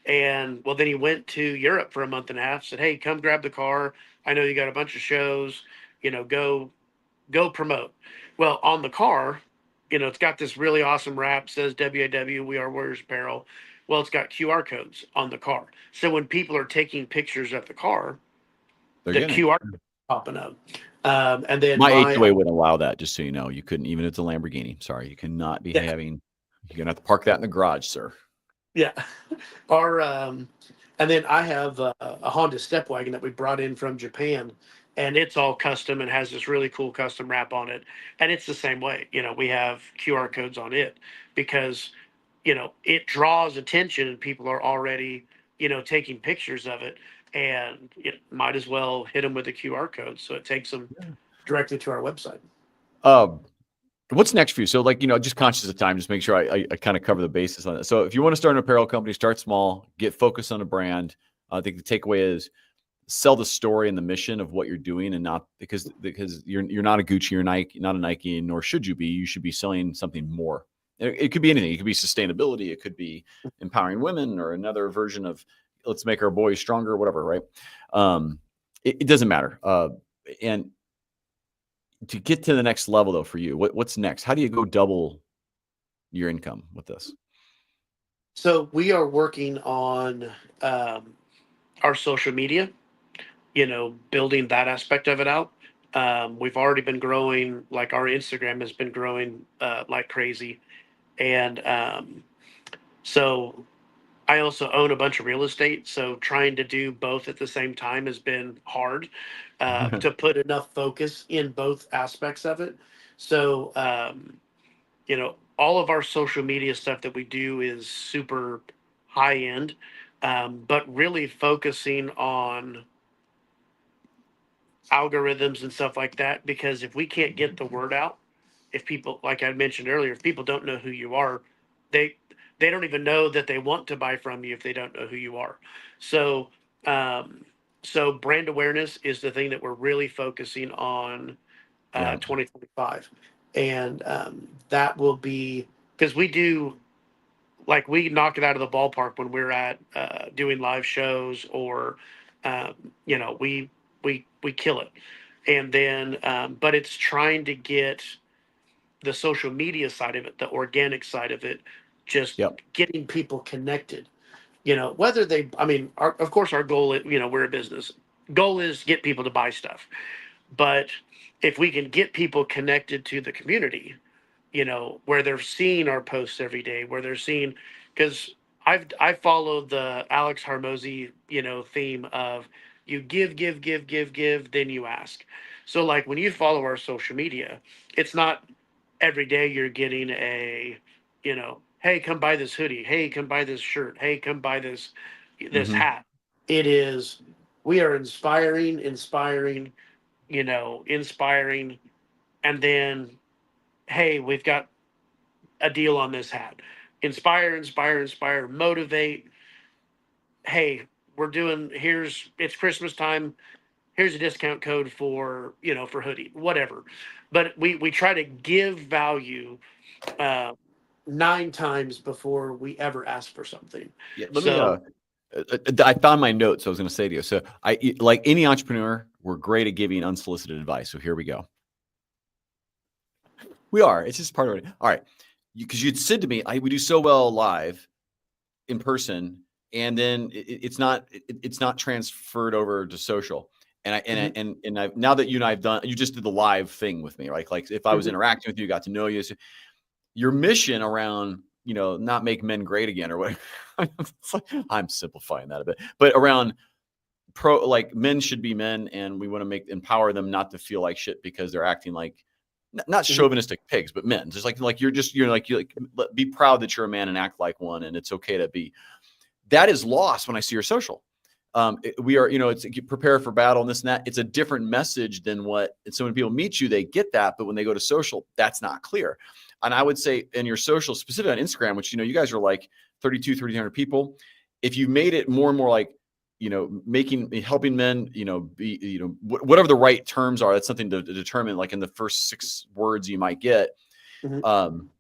And well, then he went to Europe for a month and a half. Said, "Hey, come grab the car. I know you got a bunch of shows. Go promote." Well, on the car, it's got this really awesome wrap, says WAW, We Are Warriors Apparel. Well, it's got QR codes on the car. So when people are taking pictures of the car, They're the getting it. QR code popping up. And then My my HOA wouldn't allow that. Just so you know, you couldn't, even if it's a Lamborghini. Sorry, you cannot be Yeah, having. You're gonna have to park that in the garage, sir. yeah. Our and then I have a Honda step wagon that we brought in from Japan, and it's all custom and has this really cool custom wrap on it. And it's the same way. We have QR codes on it because it draws attention and people are already taking pictures of it, and it might as well hit them with a QR code so it takes them Yeah. directly to our website. Um, What's next for you? So, like, just conscious of time, just make sure I kind of cover the basis on it. So, if you want to start an apparel company, start small, get focused on a brand. I think the takeaway is sell the story and the mission of what you're doing, and not because you're not a Gucci or Nike, not a Nike, nor should you be. You should be selling something more. It could be anything. It could be sustainability. It could be empowering women, or another version of let's make our boys stronger, whatever. Right? It doesn't matter. And to get to the next level, though, for you, what's next? How do you go double your income with this? So we are working on um, our social media, building that aspect of it out. We've already been growing, like our Instagram has been growing like crazy. And so I also own a bunch of real estate. So trying to do both at the same time has been hard to put enough focus in both aspects of it. So, all of our social media stuff that we do is super high end, but really focusing on algorithms and stuff like that. Because if we can't get the word out, if people, like I mentioned earlier, if people don't know who you are, they they don't even know that they want to buy from you if they don't know who you are. So, um, so brand awareness is the thing that we're really focusing on Yeah. 2025, and that will be because we do, like, we knock it out of the ballpark when we're at doing live shows, or we kill it. And then but it's trying to get the social media side of it, the organic side of it, just Yep. getting people connected. Whether they, I mean, of course, our goal, we're a business. Goal is get people to buy stuff. But if we can get people connected to the community, where they're seeing our posts every day, where they're seeing, because I follow the Alex Harmozy, theme of you give, give, give, give, give, then you ask. So like when you follow our social media, it's not every day you're getting hey, come buy this hoodie, hey, come buy this shirt, hey, come buy this Hmm. hat. It is, we are inspiring, inspiring, and then, hey, we've got a deal on this hat. Inspire, inspire, inspire, motivate. Hey, it's Christmas time. Here's a discount code for, for hoodie, whatever. But we try to give value uh, 9 times before we ever ask for something. Yeah. Let me. So, I found my notes. I was going to say to you. So like any entrepreneur, we're great at giving unsolicited advice. So here we go. We are. It's just part of it. All right. Because you'd said to me, we do so well live in person, and then it's not transferred over to social. And mhm, I now that you and I've done, you just did the live thing with me, right? Like if I was mhm, interacting with you, got to know you, so your mission around, not make men great again or what. I'm simplifying that a bit, but around like men should be men, and we want to empower them not to feel like shit because they're acting like not mhm, chauvinistic pigs, but men. Just like you're like be proud that you're a man and act like one, and it's okay to be. That is lost when I see your social. We are, it's prepare for battle and this and that. It's a different message than what. And so when people meet you, they get that, but when they go to social, that's not clear. And I would say in your social, specifically on Instagram, which you guys are like 3,300 people. If you made it more and more like, helping men, be, whatever the right terms are, that's something to determine. Like in the first 6 words you might get, mhm, um,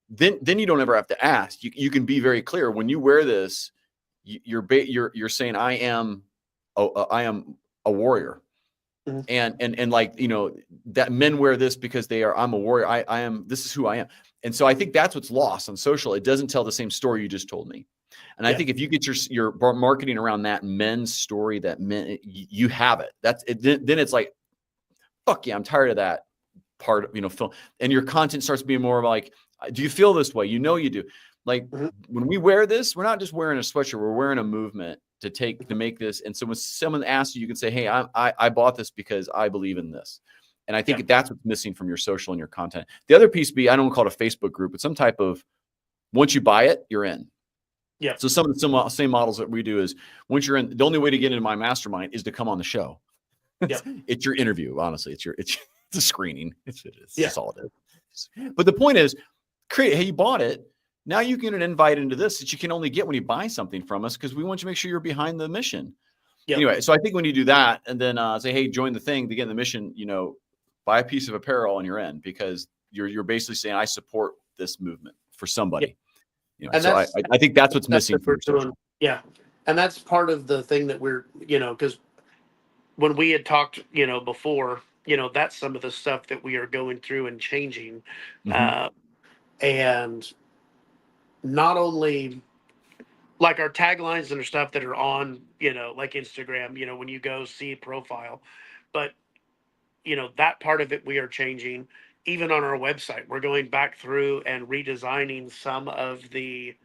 then you don't ever have to ask. You can be very clear when you wear this. You're saying I am a warrior, mhm. and like that men wear this because I'm a warrior. I am, this is who I am. And so I think that's what's lost on social. It doesn't tell the same story you just told me. And I Yeah. think if you get your marketing around that men's story, that men, you have it. That's it. Then it's like, fuck yeah, I'm tired of that part of film, and your content starts being more like, do you feel this way? You do. Like Mhm, when we wear this, we're not just wearing a sweatshirt, we're wearing a movement to mhm. make this. And so when someone asks you, you can say, hey, I bought this because I believe in this. And I Yeah. think that's what's missing from your social and your content. The other piece be, I don't call it a Facebook group, but some type of, once you buy it, you're in. Yeah. So some of the same models that we do is, once you're in, the only way to get into my mastermind is to come on the show. Yeah. It's your interview, honestly. It's a screening. It's Yeah. just all it is. But the point is, hey, you bought it. Now you get an invite into this that you can only get when you buy something from us, because we want you to make sure you're behind the mission. Yeah. Anyway, so I think when you do that and then say, hey, join the thing to get in the mission, buy a piece of apparel and you're in, because you're basically saying, I support this movement for Yeah. somebody. And So that's I think that's what's stuff missing that from we're your doing. social. Yeah. And that's part of the thing that we're, because when we had talked, before, that's some of the stuff that we are going through and changing. Mm-hmm. Uh, and not only like our taglines and our stuff that are on, like Instagram, when you go see profile. But, that part of it we are changing. Even on our website, we're going back through and redesigning some of the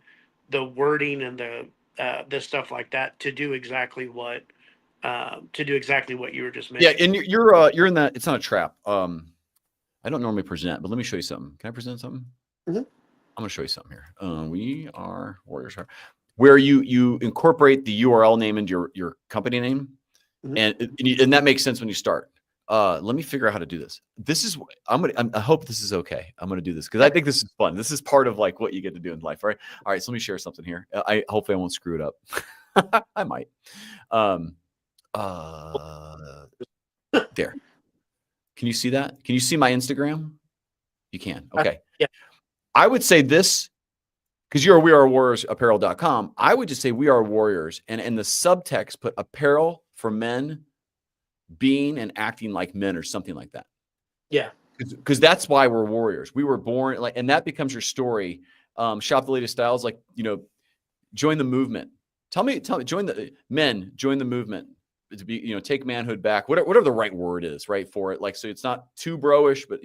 wording and the stuff like that to do exactly what you were just Yeah, mentioning. and you're in that. It's not a trap. I don't normally present, but let me show you something. Can I present something? Mhm. I'm going to show you something here. We are Warriors, where you incorporate the URL name into your company name, Mhm. and that makes sense when you start. Let me figure out how to do this. I hope this is okay. I'm gonna do this because I think this is fun. This is part of like what you get to do in life, right? All right, so let me share something here. Hopefully I won't screw it up. I might. There. Can you see that? Can you see my Instagram? You can. Okay. Yeah. I would say this because you're wearewarriorsapparel.com. I would just say we are warriors, and in the subtext put apparel for men being and acting like men or something like that. Yeah. Because that's why we're warriors. We were born like, and that becomes your story. Shop the latest styles, like, join the movement. Tell me, join the movement to be, take manhood back, whatever the right word is, right, for it. Like, so it's not too bro-ish, but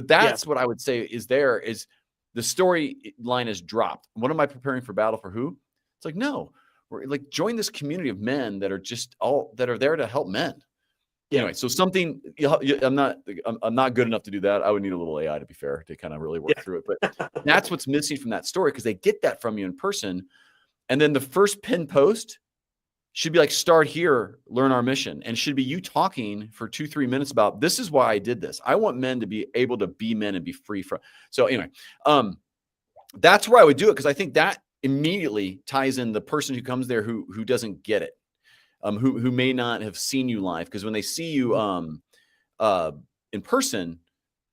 that's what I would say is the story line is dropped. What am I preparing for battle for who? It's like, no, we're like, join this community of men that are there to help men. Yeah. Anyway, so something I'm not good enough to do that. I would need a little AI, to be fair, to kind of really work through it. But that's what's missing from that story, because they get that from you in person. And then the first pin post should be like, start here, learn our mission. And should be you talking for 2-3 minutes about, this is why I did this. I want men to be able to be men and be free from. So anyway, that's where I would do it, because I think that immediately ties in the person who comes there who doesn't get it. Who may not have seen you live, because when they see you in person,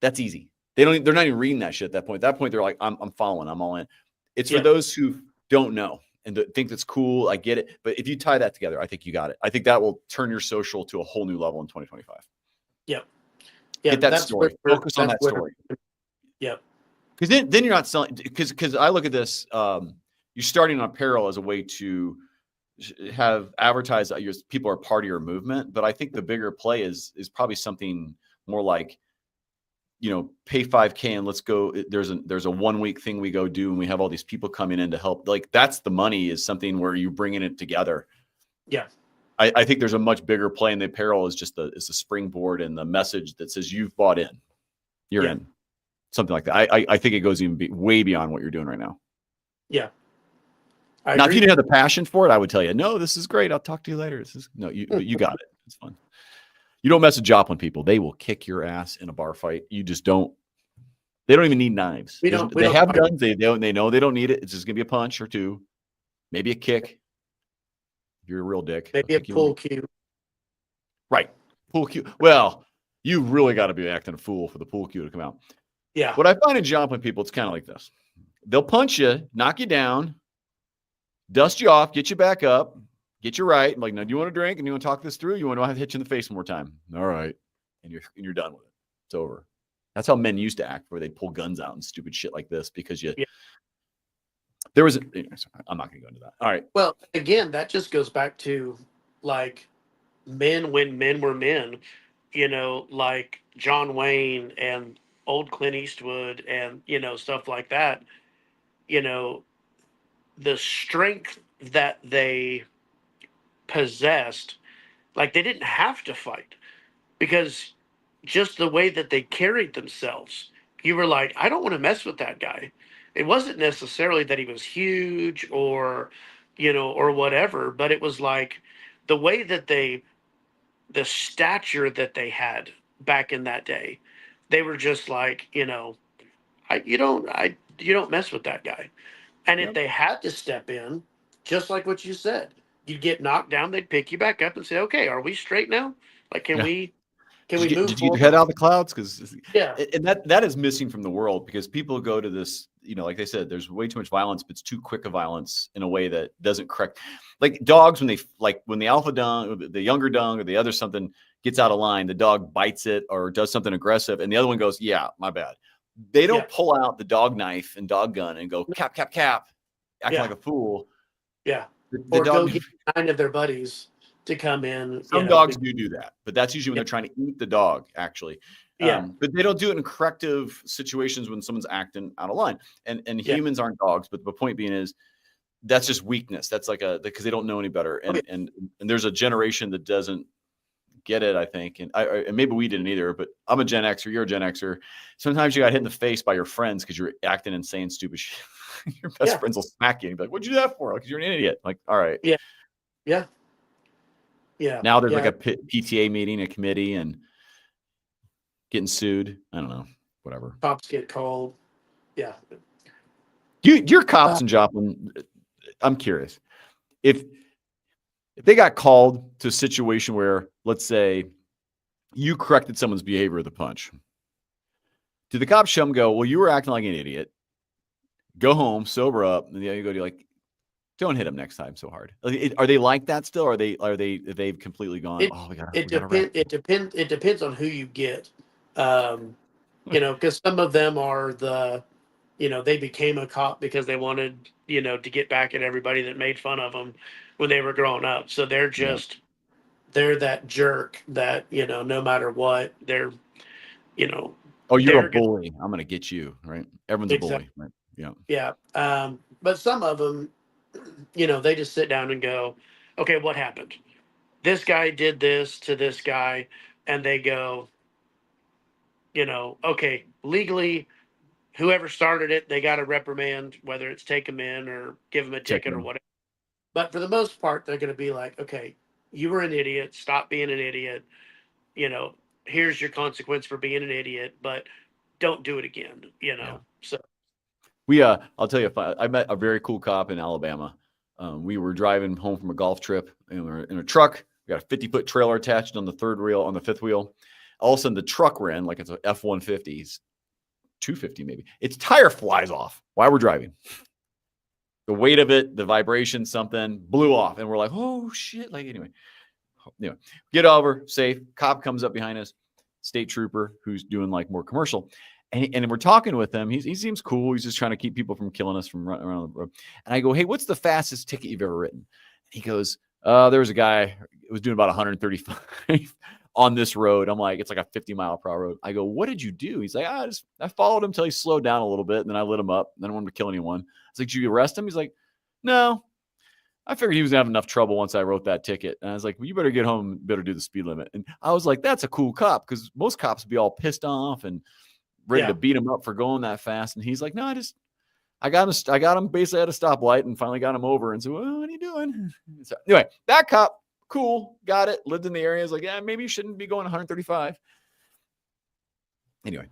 that's easy. They're not even reading that shit at that point. At that point, they're like, I'm following, I'm all in. It's for those who don't know and think that's cool. I get it. But if you tie that together, I think you got it. I think that will turn your social to a whole new level in 2025. Yeah. Get that story. Focus on that story. Yep. Because then you're not selling. Because I look at this, you're starting on apparel as a way to have advertised that your people are part of your movement. But I think the bigger play is probably something more like, pay $5K and let's go. There's a 1 week thing we go do, and we have all these people coming in to help. Like, that's the money, is something where you're bringing it together. Yeah. I think there's a much bigger play, in the apparel is just the springboard and the message that says you've bought in, you're in, something like that. I think it goes even way beyond what you're doing right now. Yeah. Now, if you didn't have the passion for it, I would tell you, no, this is great. I'll talk to you later. But you got it. It's fun. You don't mess with Joplin people. They will kick your ass in a bar fight. You just don't. They don't even need knives. They have guns. They know they don't need it. It's just gonna be a punch or two, maybe a kick. If you're a real dick, maybe a pull cue. Right, pool cue. Well, you really got to be acting a fool for the pool cue to come out. Yeah. What I find in Joplin people, it's kind of like this. They'll punch you, knock you down, dust you off, get you back up, get you right. I'm like, no, do you want to drink and you want to talk this through? You want to have to hit you in the face one more time? All right, and you're done with it. It's over. That's how men used to act, where they'd pull guns out and stupid shit like this because there was. I'm not going to go into that. All right. Well, again, that just goes back to like men when men were men. Like John Wayne and old Clint Eastwood and stuff like that. The strength that they possessed, like they didn't have to fight, because just the way that they carried themselves, you were like, I don't want to mess with that guy. It wasn't necessarily that he was huge or or whatever, but it was like the way that the stature that they had back in that day. They were just like, you don't mess with that guy. And if they had to step in, just like what you said, you'd get knocked down, they'd pick you back up and say, okay, are we straight now? Like, can we move did you forward? get your head out of the clouds? Because and that is missing from the world, because people go to this, like they said, there's way too much violence, but it's too quick a violence in a way that doesn't correct. Like dogs, when the alpha dog, the younger dog, or the other something gets out of line, the dog bites it or does something aggressive, and the other one goes, yeah, my bad. They don't pull out the dog knife and dog gun and go cap, acting like a fool. Yeah. The Or go dog. get 9 of their buddies to come in, Some dogs do that, but that's usually when yeah, they're trying to eat the dog, actually. yeah, But they don't do it in corrective situations when someone's acting out of line. And yeah. humans aren't dogs, but the point being is that's just weakness. That's like because they don't know any better. Oh, yeah. And there's a generation that doesn't get it, I think. And maybe we didn't either, but I'm a Gen Xer, you're a Gen Xer. Sometimes you got hit in the face by your friends because you're acting insane, stupid shit. Your best Yeah. friends will smack you and be like, what'd you do that for? Because you're an idiot. Like, all right. Yeah. Yeah. Yeah. Now there's like Yeah. a PTA meeting, a committee, and getting sued. I don't know. Whatever. Cops get called. Yeah. Your Uh, cops in Joplin, I'm curious. If they got called to a situation where, let's say, you corrected someone's behavior with a punch, do the cops show them go, well, you were acting like an idiot. Go home, sober up, and you go to like, don't hit him next time so hard. Are they like that still? Or they've completely gone, it oh, we it gotta wrap. depends on who you get. Because some of them are they became a cop because they wanted, to get back at everybody that made fun of them when they were growing up. So Yeah. they're that jerk that, no matter what, you know, Oh, you're a they're gonna bully. I'm gonna get you, right? Everyone's a exactly. bully, right? Yeah. Yeah. But some of them, they just sit down and go, okay, what happened? This guy did this to this guy, and they go, okay, legally, whoever started it, they got to reprimand, whether it's take them in or give them a Check ticket or in. whatever. But for the most part, they're going to be like, okay, you were an idiot. Stop being an idiot. You know, here's your consequence for being an idiot, but don't do it again. Yeah. So I'll tell you, I met a very cool cop in Alabama. We were driving home from a golf trip, and we were in a truck. We got a 50-foot trailer attached on the third wheel, on the fifth wheel. All of a sudden, the truck ran like it's a F-150, 250 maybe. Its tire flies off while we're driving. The weight of it, the vibration, something blew off, and we're like, "Oh shit!" Like anyway, get over safe. Cop comes up behind us, state trooper who's doing like more commercial, and we're talking with him. He seems cool. He's just trying to keep people from killing us from running around the road. And I go, "Hey, what's the fastest ticket you've ever written?" He goes, there was a guy who was doing about 135 on this road. I'm like, it's like a 50-mile-per-hour road. I go, what did you do? He's like, I followed him until he slowed down a little bit, and then I lit him up. I didn't want him to kill anyone. I was like, did you arrest him? He's like, no. I figured he was gonna have enough trouble once I wrote that ticket. And I was like, well, you better get home and better do the speed limit. And I was like, that's a cool cop, because most cops would be all pissed off and ready yeah, to beat him up for going that fast. And he's like, no, I got him basically at a stoplight and finally got him over and said, well, what are you doing? So anyway, that cop, cool, got it, lived in the area. I was like, yeah, maybe you shouldn't be going 135. Anyway,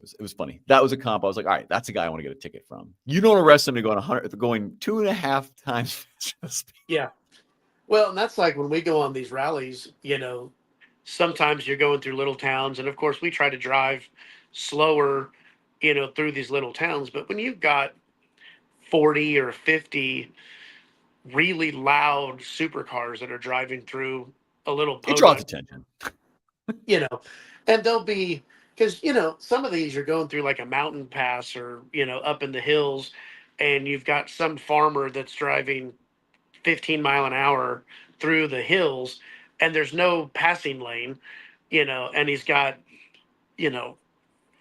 it was funny. That was a comp. I was like, all right, that's a guy I want to get a ticket from. You don't arrest somebody going 100, going 2.5 times. yeah. Well, and that's like when we go on these rallies, sometimes you're going through little towns, and of course we try to drive slower, through these little towns. But when you've got 40 or 50 really loud supercars that are driving through a little It draws podunk, attention. you know, and they'll be because some of these you're going through like a mountain pass or up in the hills, and you've got some farmer that's driving 15 mile an hour through the hills, and there's no passing lane, and he's got you know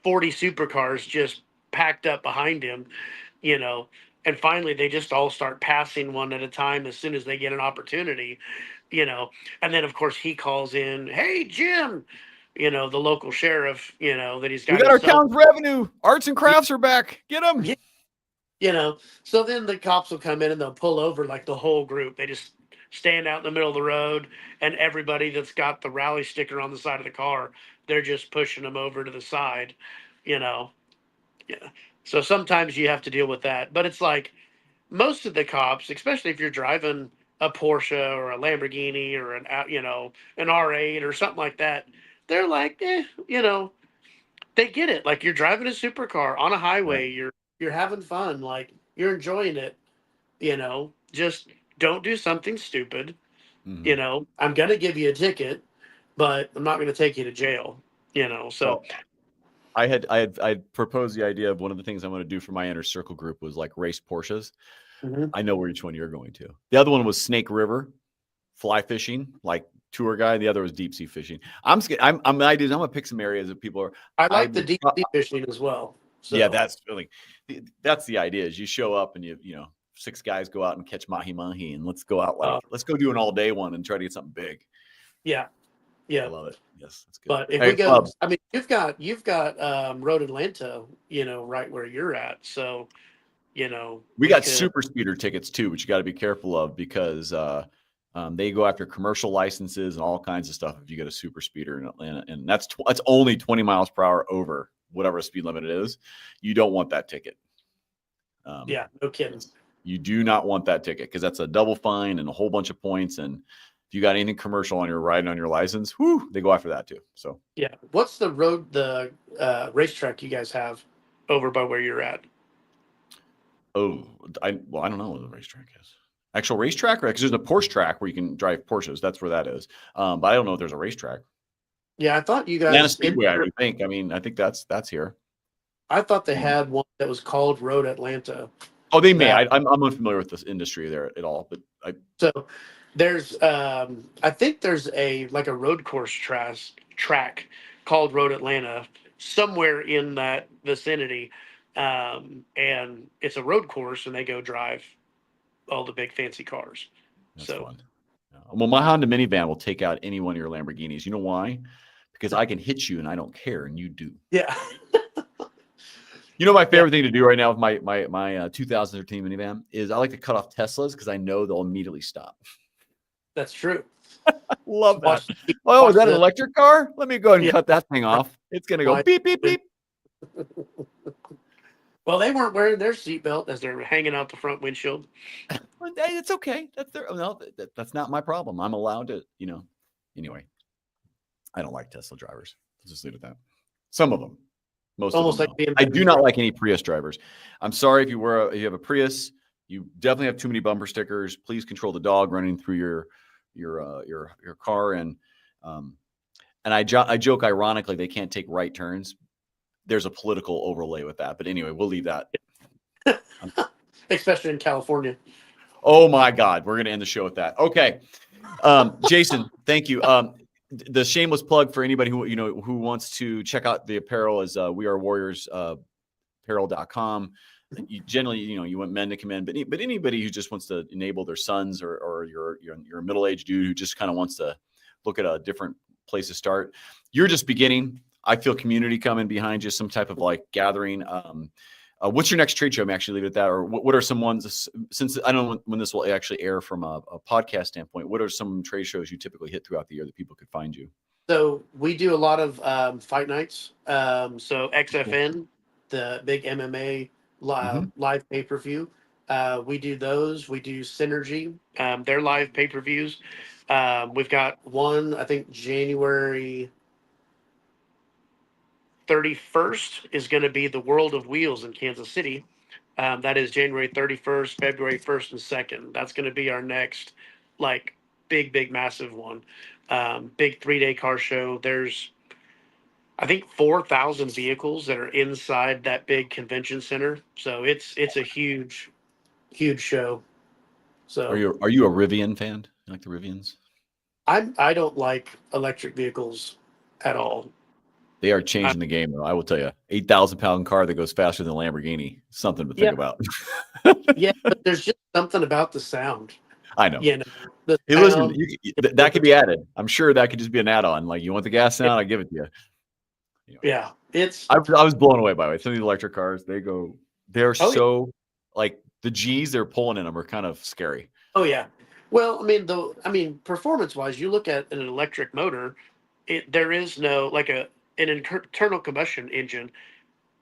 40 supercars just packed up behind him, you know, and finally they just all start passing one at a time as soon as they get an opportunity, you know, and then of course he calls in, hey Jim, the local sheriff, that he's We got got our himself. town's revenue. Arts and crafts are back. Get them. Yeah, so then the cops will come in and they'll pull over like the whole group. They just stand out in the middle of the road, and everybody that's got the rally sticker on the side of the car, they're just pushing them over to the side, you know. Yeah. So sometimes you have to deal with that. But it's like most of the cops, especially if you're driving a Porsche or a Lamborghini or an R8 or something like that, they're like, they get it. Like you're driving a supercar on a Right. highway, you're having fun, like you're enjoying it, just don't do something stupid. Mm-hmm. I'm gonna give you a ticket, but I'm not gonna take you to jail. So Well, I had proposed the idea of one of the things I want to do for my inner circle group was like race Porsches. Mhm. I know which one you're going to. The other one was Snake River, fly fishing, like tour guide. The other was deep sea fishing. I'm scared. I'm gonna pick some areas that people are. I I like the would. deep sea fishing as well. Yeah, So, that's really. That's the idea. Is you show up and six guys go out and catch mahi mahi, and let's go out uh, let's go do an all day one and try to get something big. yeah, I yeah. love it. Yes, that's good. But if we Hey, go, I mean, you've got Road Atlanta, right where you're at. So, we we got could. super speeder tickets too, which you got to be careful of because they go after commercial licenses and all kinds of stuff if you get a super speeder in Atlanta, and that's only 20 miles per hour over whatever speed limit it is. You don't want that ticket. Yeah, no kidding. Yes. You do not want that ticket because that's a double fine and a whole bunch of points. And if you got anything commercial on your riding on your license, they go after that too. So Yeah. What's the racetrack you guys have over by where you're at? I don't know what the racetrack is. Actual racetrack, right? Because there's a Porsche track where you can drive Porsches. That's where that is. But I don't know if there's a racetrack. Yeah, I thought you Atlanta guys Speedway, I would think. I mean, I think that's here. I thought they had one that was called Road Atlanta. Oh, they may. That I'm unfamiliar with this industry there at all, but so there's I think there's a like a road course track called Road Atlanta somewhere in that vicinity. And it's a road course and they go drive all the big fancy cars. that's So fun. Yeah. Well, my Honda minivan will take out any one of your Lamborghinis. You know why? Because I can hit you and I don't care, and you do. yeah. You know, my Yeah, favorite thing to do right now with my 2013 minivan is I like to cut off Teslas because I know they'll immediately stop. that's true. Love that. Watch Oh, is watch that an the electric car? Let me go ahead and yeah, cut that thing off. It's going to go why beep, beep, beep. well they weren't wearing their seatbelt as they're hanging out the front windshield. Well, hey, it's okay. That's not my problem. I'm allowed to, Anyway, I don't like Tesla drivers. Let's just leave it at that. Some of them, most of them, Almost like no. I do BMW not drivers. like any Prius drivers. I'm sorry if if you have a Prius, you definitely have too many bumper stickers. Please control the dog running through your car um, and I joke ironically they can't take right turns. There's a political overlay with that, but anyway, we'll leave that. Especially in California. Oh my God, we're gonna end the show with that. Okay, Jason, thank you. The shameless plug for anybody who wants to check out the apparel is We Are Warriors apparel.com. You generally, you want men to come in, but anybody who just wants to enable their sons or you're a middle-aged dude who just kind of wants to look at a different place to start. You're just beginning. I feel community coming behind you, some type of like gathering. What's your next trade show? I'm actually leave it at that. Or what are some ones, since I don't know when this will actually air from a podcast standpoint, what are some trade shows you typically hit throughout the year that people could find you? So we do a lot of fight nights. So Cool. XFN, the big MMA Mm-hmm. live pay per view. We do those. We do Synergy. Their live pay per views. We've got one, I think January 31st is going to be the World of Wheels in Kansas City. That is January 31st, February 1st, and 2nd. That's going to be our next, like, big, massive one. Big 3-day car show. There's, I think, 4,000 vehicles that are inside that big convention center. So it's a huge show. Are So you a Rivian fan? You like the Rivians? I don't like electric vehicles at all. They are I, changing the game, though. I will tell you, 8,000-pound car that goes faster than a Lamborghini. Something to think yeah, about. yeah, but there's just something about the sound. I know. You know, the Hey, listen, sound. that could be added. I'm sure that could just be an add-on. Like, you want the gas sound? I give it to you. Yeah, it's I was blown away by it. Some of these electric cars, they're oh yeah, so like the G's they're pulling in them are kind of scary. oh yeah. Well, performance wise, you look at an electric motor, there is no like an internal combustion engine.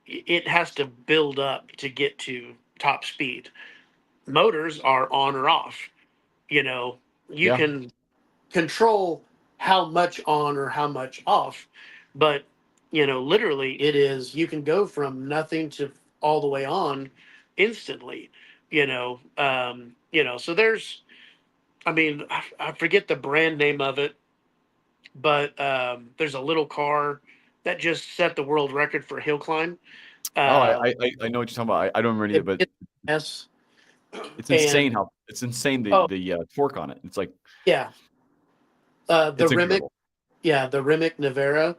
It has to build up to get to top speed. Motors are on or off. You know, you Yeah. can control how much on or how much off, but literally it is you can go from nothing to all the way on instantly. So there's I forget the brand name of it, but there's a little car that just set the world record for hill climb. Oh, Uh, I know what you're talking about. I don't remember any, it, but it, yes, It's And insane how it's insane oh the torque on it. It's like yeah, the it's Remick, incredible. yeah, the Remick Nevera,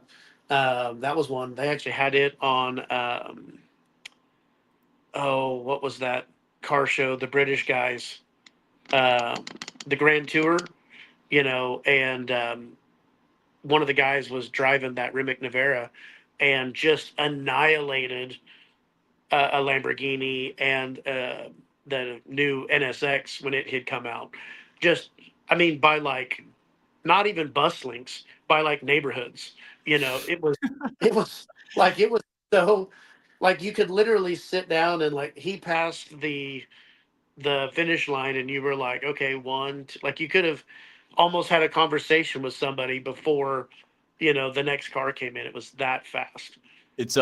that was one. They actually had it on. Oh, what was that car show? The British guys, um, the Grand Tour, and one of the guys was driving that Remick Nevera, and just annihilated a Lamborghini and the new NSX when it had come out. Just, I mean, by like not even bus links, by like neighborhoods. It was so like you could literally sit down and like he passed the finish line and you were like, okay, like you could have almost had a conversation with somebody before the next car came in. It was that fast. It's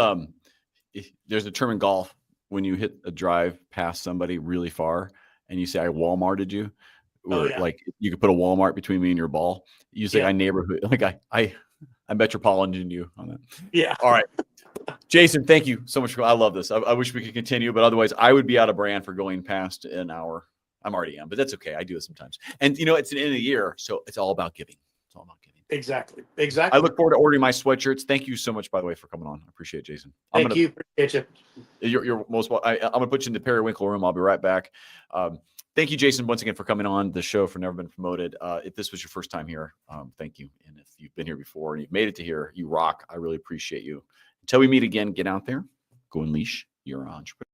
there's a term in golf when you hit a drive past somebody really far and you say I Walmarted you, Oh where yeah, like you could put a Walmart between me and your ball. You say yeah, I neighborhood like I metropolitan you on that. yeah. All right. Jason, thank you so much. I love this. I wish we could continue, but otherwise I would be out of brand for going past an hour. I'm already am, but that's okay. I do it sometimes. And it's the end of the year, so it's all about giving. It's all about giving. Exactly, I exactly. look forward to ordering my sweatshirts. Thank you so much, by the way, for coming on. I appreciate it, Jason. Thank you. Appreciate you. You're most. I'm going to put you in the periwinkle room. I'll be right back. Thank you, Jason, once again for coming on the show for Never Been Promoted. If this was your first time here, thank you. And if you've been here before and you've made it to here, you rock. I really appreciate you. Until we meet again, get out there, go unleash your entrepreneur.